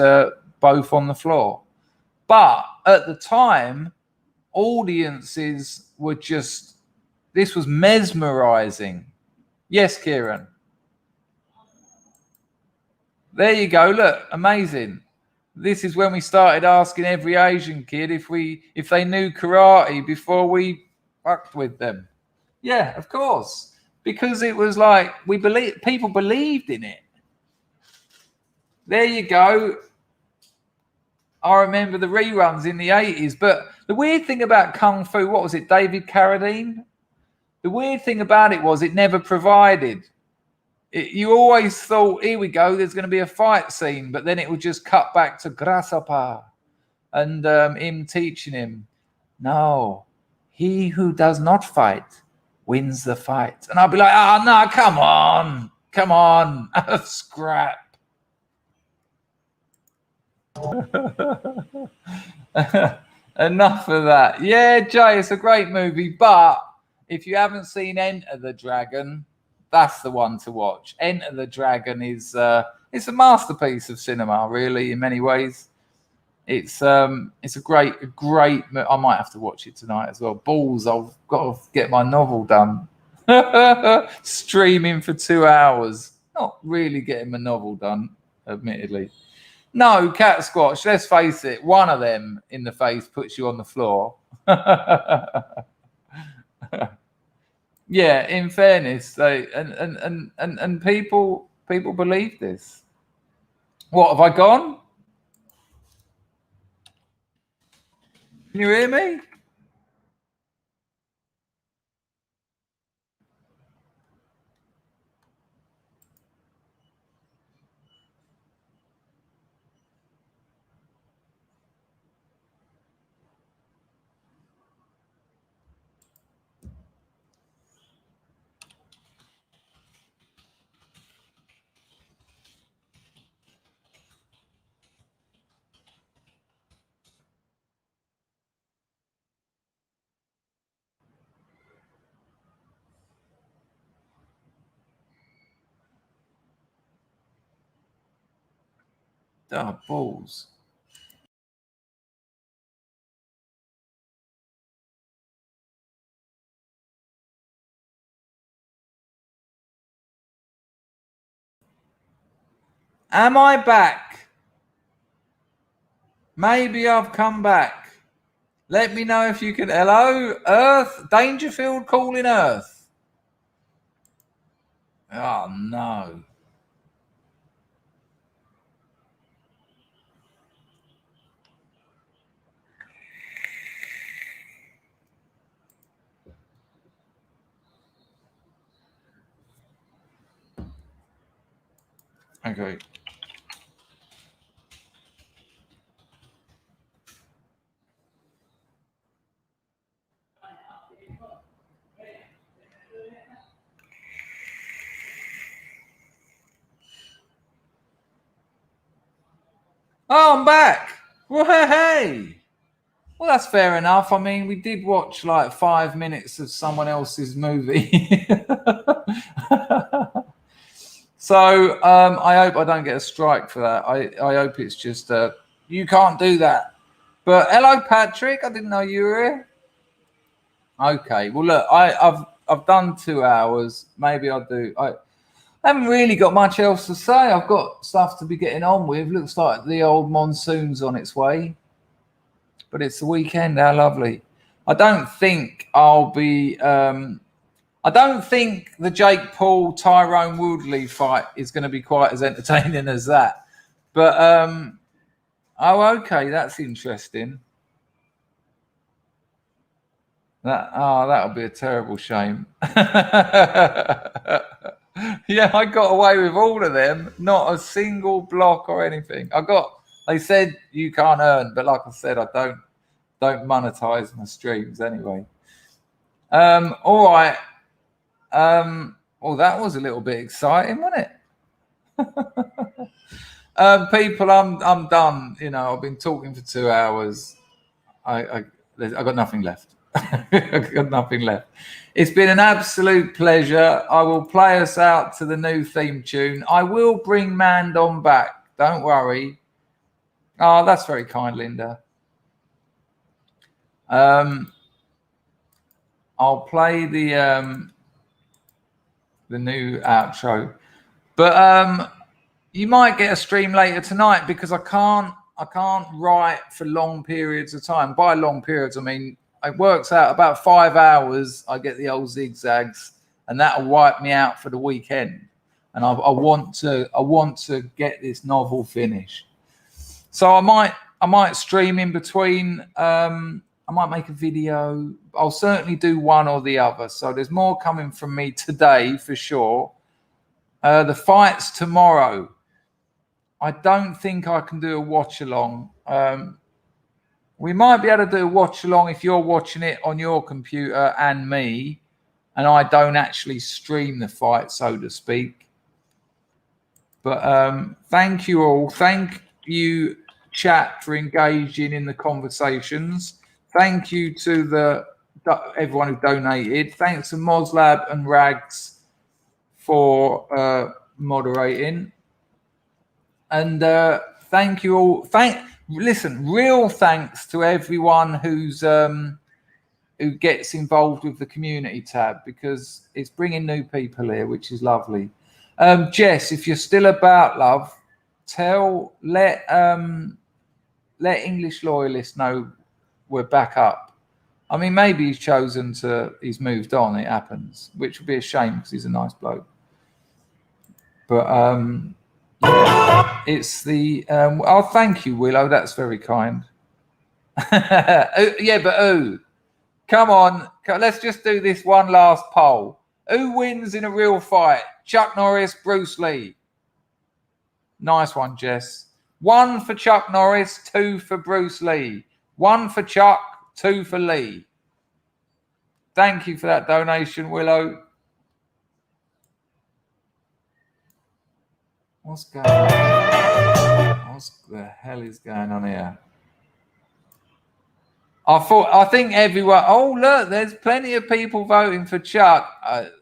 both on the floor. But at the time, audiences were just, this was mesmerizing. Yes, Kieran. There you go. Look, amazing. This is when we started asking every Asian kid if they knew karate before we fucked with them. Yeah, of course. Because it was like people believed in it. There you go. I remember the reruns in the 80s. But the weird thing about Kung Fu, what was it, David Carradine? The weird thing about it was it never provided. You always thought, here we go, there's going to be a fight scene. But then it would just cut back to Grasshopper and him teaching him. No, he who does not fight wins the fight. And I'd be like, oh, no, come on, scrap. Enough of that. Yeah, Jay, it's a great movie, but if you haven't seen Enter the Dragon, that's the one to watch. Enter the Dragon is It's a masterpiece of cinema, really, in many ways. It's a great. I might have to watch it tonight as well. Balls! I've got to get my novel done. Streaming for 2 hours. Not really getting my novel done, admittedly. No, cat squatch. Let's face it. One of them in the face puts you on the floor. Yeah. In fairness, and people believe this. What have I gone? Can you hear me? Oh, balls. Am I back? Maybe I've come back. Let me know if you can. Hello, Earth. Dangerfield calling Earth. Oh, no. Okay. Oh, I'm back. Well, hey. Well, that's fair enough. I mean, we did watch like 5 minutes of someone else's movie. So I hope I don't get a strike for that. I hope it's just you can't do that. But hello, Patrick. I didn't know you were here. Okay. Well, look, I've done 2 hours. Maybe I'll do. I haven't really got much else to say. I've got stuff to be getting on with. Looks like the old monsoon's on its way. But it's the weekend. How lovely. I don't think I'll be. I don't think the Jake Paul Tyrone Woodley fight is going to be quite as entertaining as that. But oh, okay, that's interesting. That'll be a terrible shame. Yeah, I got away with all of them. Not a single block or anything. They said you can't earn, but like I said, I don't monetize my streams anyway. All right. Well, that was a little bit exciting, wasn't it? People, I'm done. You know, I've been talking for 2 hours. I got nothing left. I got nothing left. It's been an absolute pleasure. I will play us out to the new theme tune. I will bring Mandon back. Don't worry. Oh, that's very kind, Linda. I'll play the new outro, but you might get a stream later tonight because I can't write for long periods of time. By long periods, I mean it works out about 5 hours. I get the old zigzags, and that'll wipe me out for the weekend. And I want to get this novel finished. So I might stream in between. I might make a video. I'll certainly do one or the other. So there's more coming from me today for sure. The fight's tomorrow. I don't think I can do a watch along. We might be able to do a watch along if you're watching it on your computer and me, and I don't actually stream the fight, so to speak. But thank you all. Thank you, chat, for engaging in the conversations. Thank you to everyone who donated. Thanks to Moslab and Rags for moderating. And thank you all. Listen, real thanks to everyone who's who gets involved with the community tab, because it's bringing new people here, which is lovely. Jess, if you're still about, love, let English Loyalists know we're back up. I mean, maybe he's moved on. It happens, which would be a shame because he's a nice bloke. But yeah, it's the oh, thank you, Willow. That's very kind. Yeah, but come on, let's just do this one last poll. Who wins in a real fight? Chuck Norris, Bruce Lee. Nice one, Jess. 1 for Chuck Norris, 2 for Bruce Lee. 1 for Chuck, 2 for Lee. Thank you for that donation, Willow. What's going on? What the hell is going on here? I think everyone. Oh, look, there's plenty of people voting for Chuck.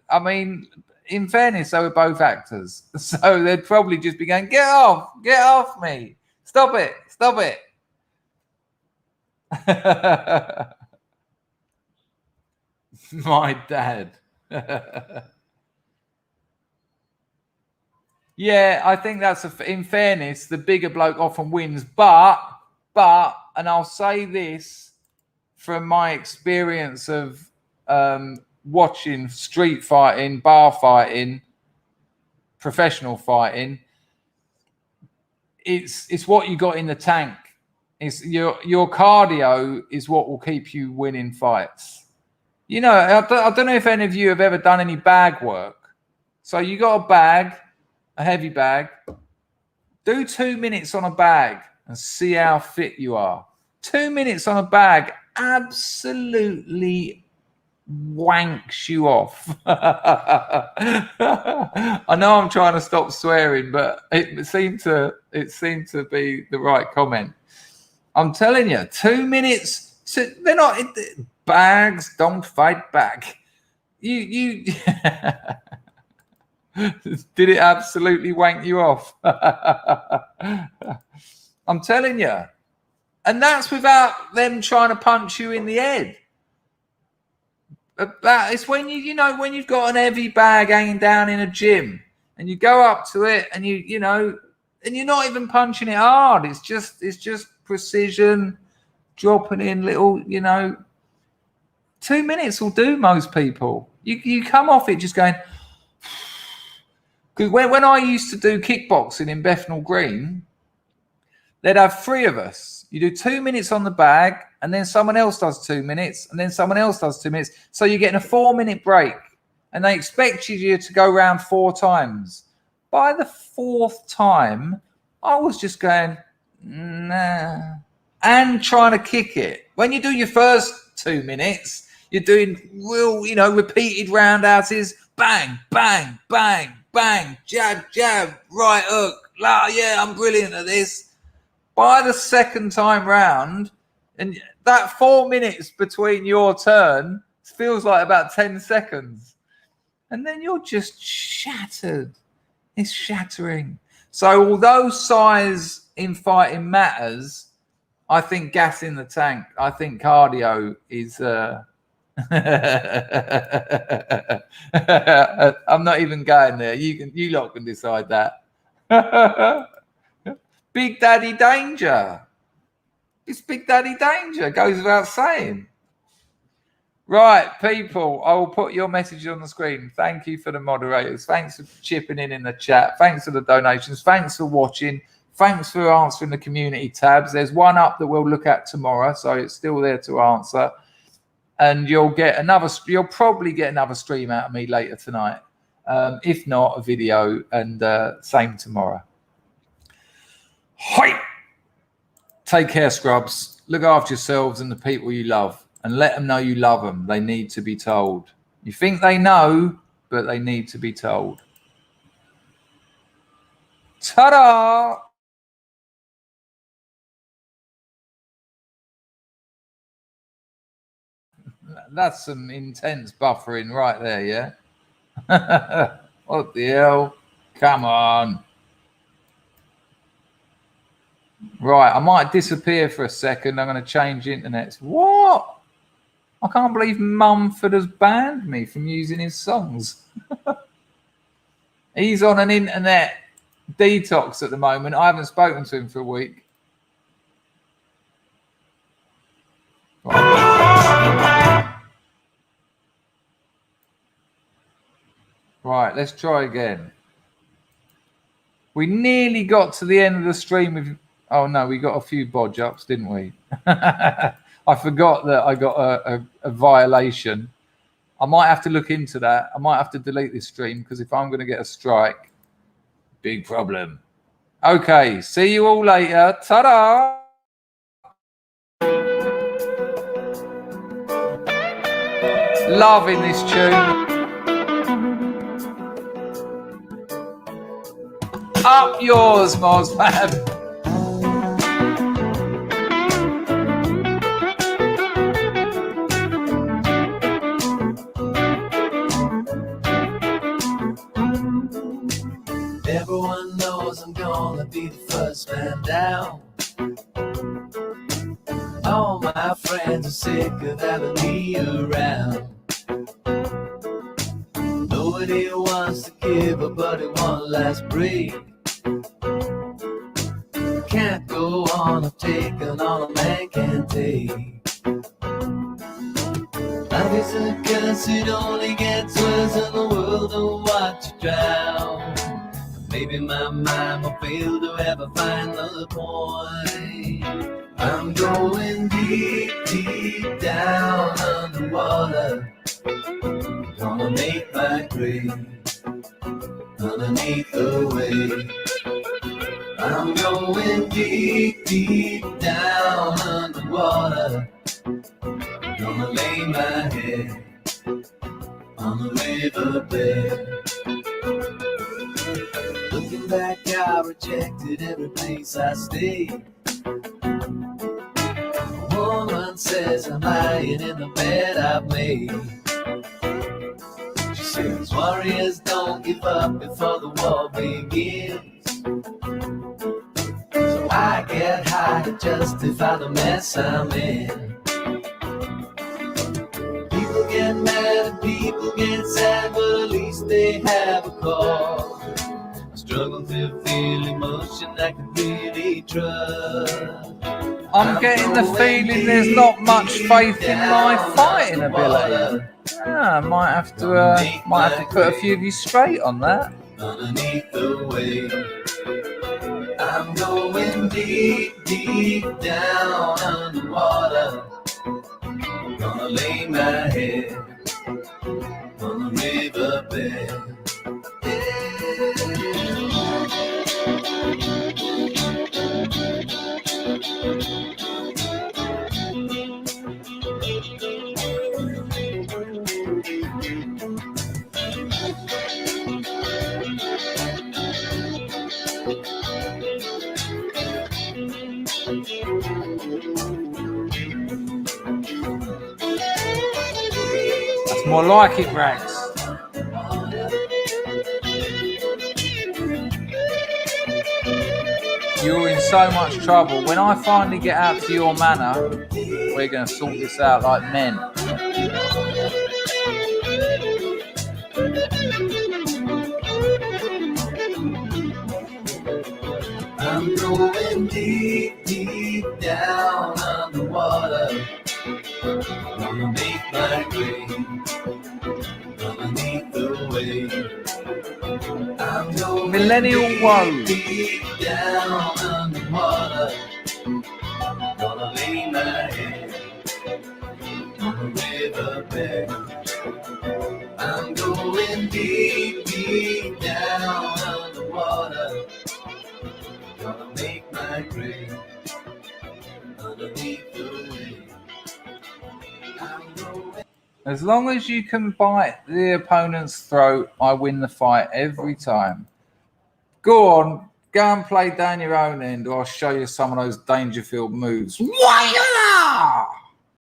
I mean, in fairness, they were both actors, so they'd probably just be going, get off me. Stop it. My dad. Yeah, I think that's in fairness, the bigger bloke often wins. But, and I'll say this from my experience of watching street fighting, bar fighting, professional fighting, it's what you got in the tank. It's your cardio is what will keep you winning fights. You know, I don't know if any of you have ever done any bag work. So you got a bag, a heavy bag. Do 2 minutes on a bag and see how fit you are. 2 minutes on a bag absolutely wanks you off. I know I'm trying to stop swearing, but it seemed to be the right comment. I'm telling you, 2 minutes. They're not bags. Don't fight back. You did it absolutely wank you off? I'm telling you. And that's without them trying to punch you in the head. It's when when you've got an heavy bag hanging down in a gym and you go up to it and you know, and you're not even punching it hard. It's just precision, dropping in little, 2 minutes will do most people. You come off it just going. Because when I used to do kickboxing in Bethnal Green, they'd have 3 of us. You do 2 minutes on the bag, and then someone else does 2 minutes, and then someone else does 2 minutes. So you're getting a 4-minute break, and they expect you to go around 4 times. By the 4th time, I was just going, nah, and trying to kick it. When you do your first 2 minutes, you're doing real, repeated roundhouses, bang, bang, bang, bang, jab, jab, right hook. Yeah, I'm brilliant at this. By the second time round, and that 4 minutes between your turn feels like about 10 seconds. And then you're just shattered. It's shattering. So although size in fighting matters, I think gas in the tank. I think cardio is... I'm not even going there. You lot can decide that. Big Daddy Danger. It's Big Daddy Danger. Goes without saying. Right, people, I will put your message on the screen. Thank you for the moderators. Thanks for chipping in the chat. Thanks for the donations. Thanks for watching. Thanks for answering the community tabs. There's one up that we'll look at tomorrow, so it's still there to answer. And you'll probably get another stream out of me later tonight. If not, a video, and same tomorrow. Hoit! Take care, scrubs. Look after yourselves and the people you love, and let them know you love them. They need to be told. You think they know, but they need to be told. Ta-da! That's some intense buffering right there, yeah? What the hell? Come on. Right, I might disappear for a second. I'm going to change internets. What? I can't believe Mumford has banned me from using his songs. He's on an internet detox at the moment. I haven't spoken to him for a week. Right, let's try again. We nearly got to the end of the stream with... Oh, no, we got a few bodge ups, didn't we? I forgot that I got a violation. I might have to look into that. I might have to delete this stream because if I'm going to get a strike, big problem. Okay, see you all later. Ta-da! Loving this tune. Up yours, Mozman. Everyone knows I'm gonna be the first man down. All my friends are sick of having me around. Nobody wants to give a buddy one last break. Can't go on of taking all a man can take. Life is a curse, it only gets worse, and the world don't watch you drown. Maybe my mind will fail to ever find the point. I'm going deep, deep down underwater. Gonna make my grave underneath the wave. I'm going deep, deep down underwater. Gonna lay my head on the riverbed. Looking back, I rejected every place I stayed. A woman says I'm lying in the bed I've made. She says warriors don't give up before the war begins. So I get high to justify the mess I'm in. People get mad and people get sad, but at least they have a cause. Struggle to feel emotion I can really trust. I'm getting the feeling there's not much faith in my fighting ability. Yeah, I might have to put a few of you straight on that. Underneath the wave, I'm going deep, deep down underwater. Gonna lay my head on the riverbed. That's more like it, Rags. You're in so much trouble. When I finally get out to your manor, we're going to sort this out like men. I'm going deep, deep down underwater. Gonna make my grave underneath the wave. I'm going Millennial Woe. deep down underwater. Gonna lay my head on the riverbed. I'm going deep, deep down underwater. Gonna make my grave underneath the wave. As long as you can bite the opponent's throat, I win the fight every time. Go on, go and play down your own end, or I'll show you some of those Dangerfield moves. Why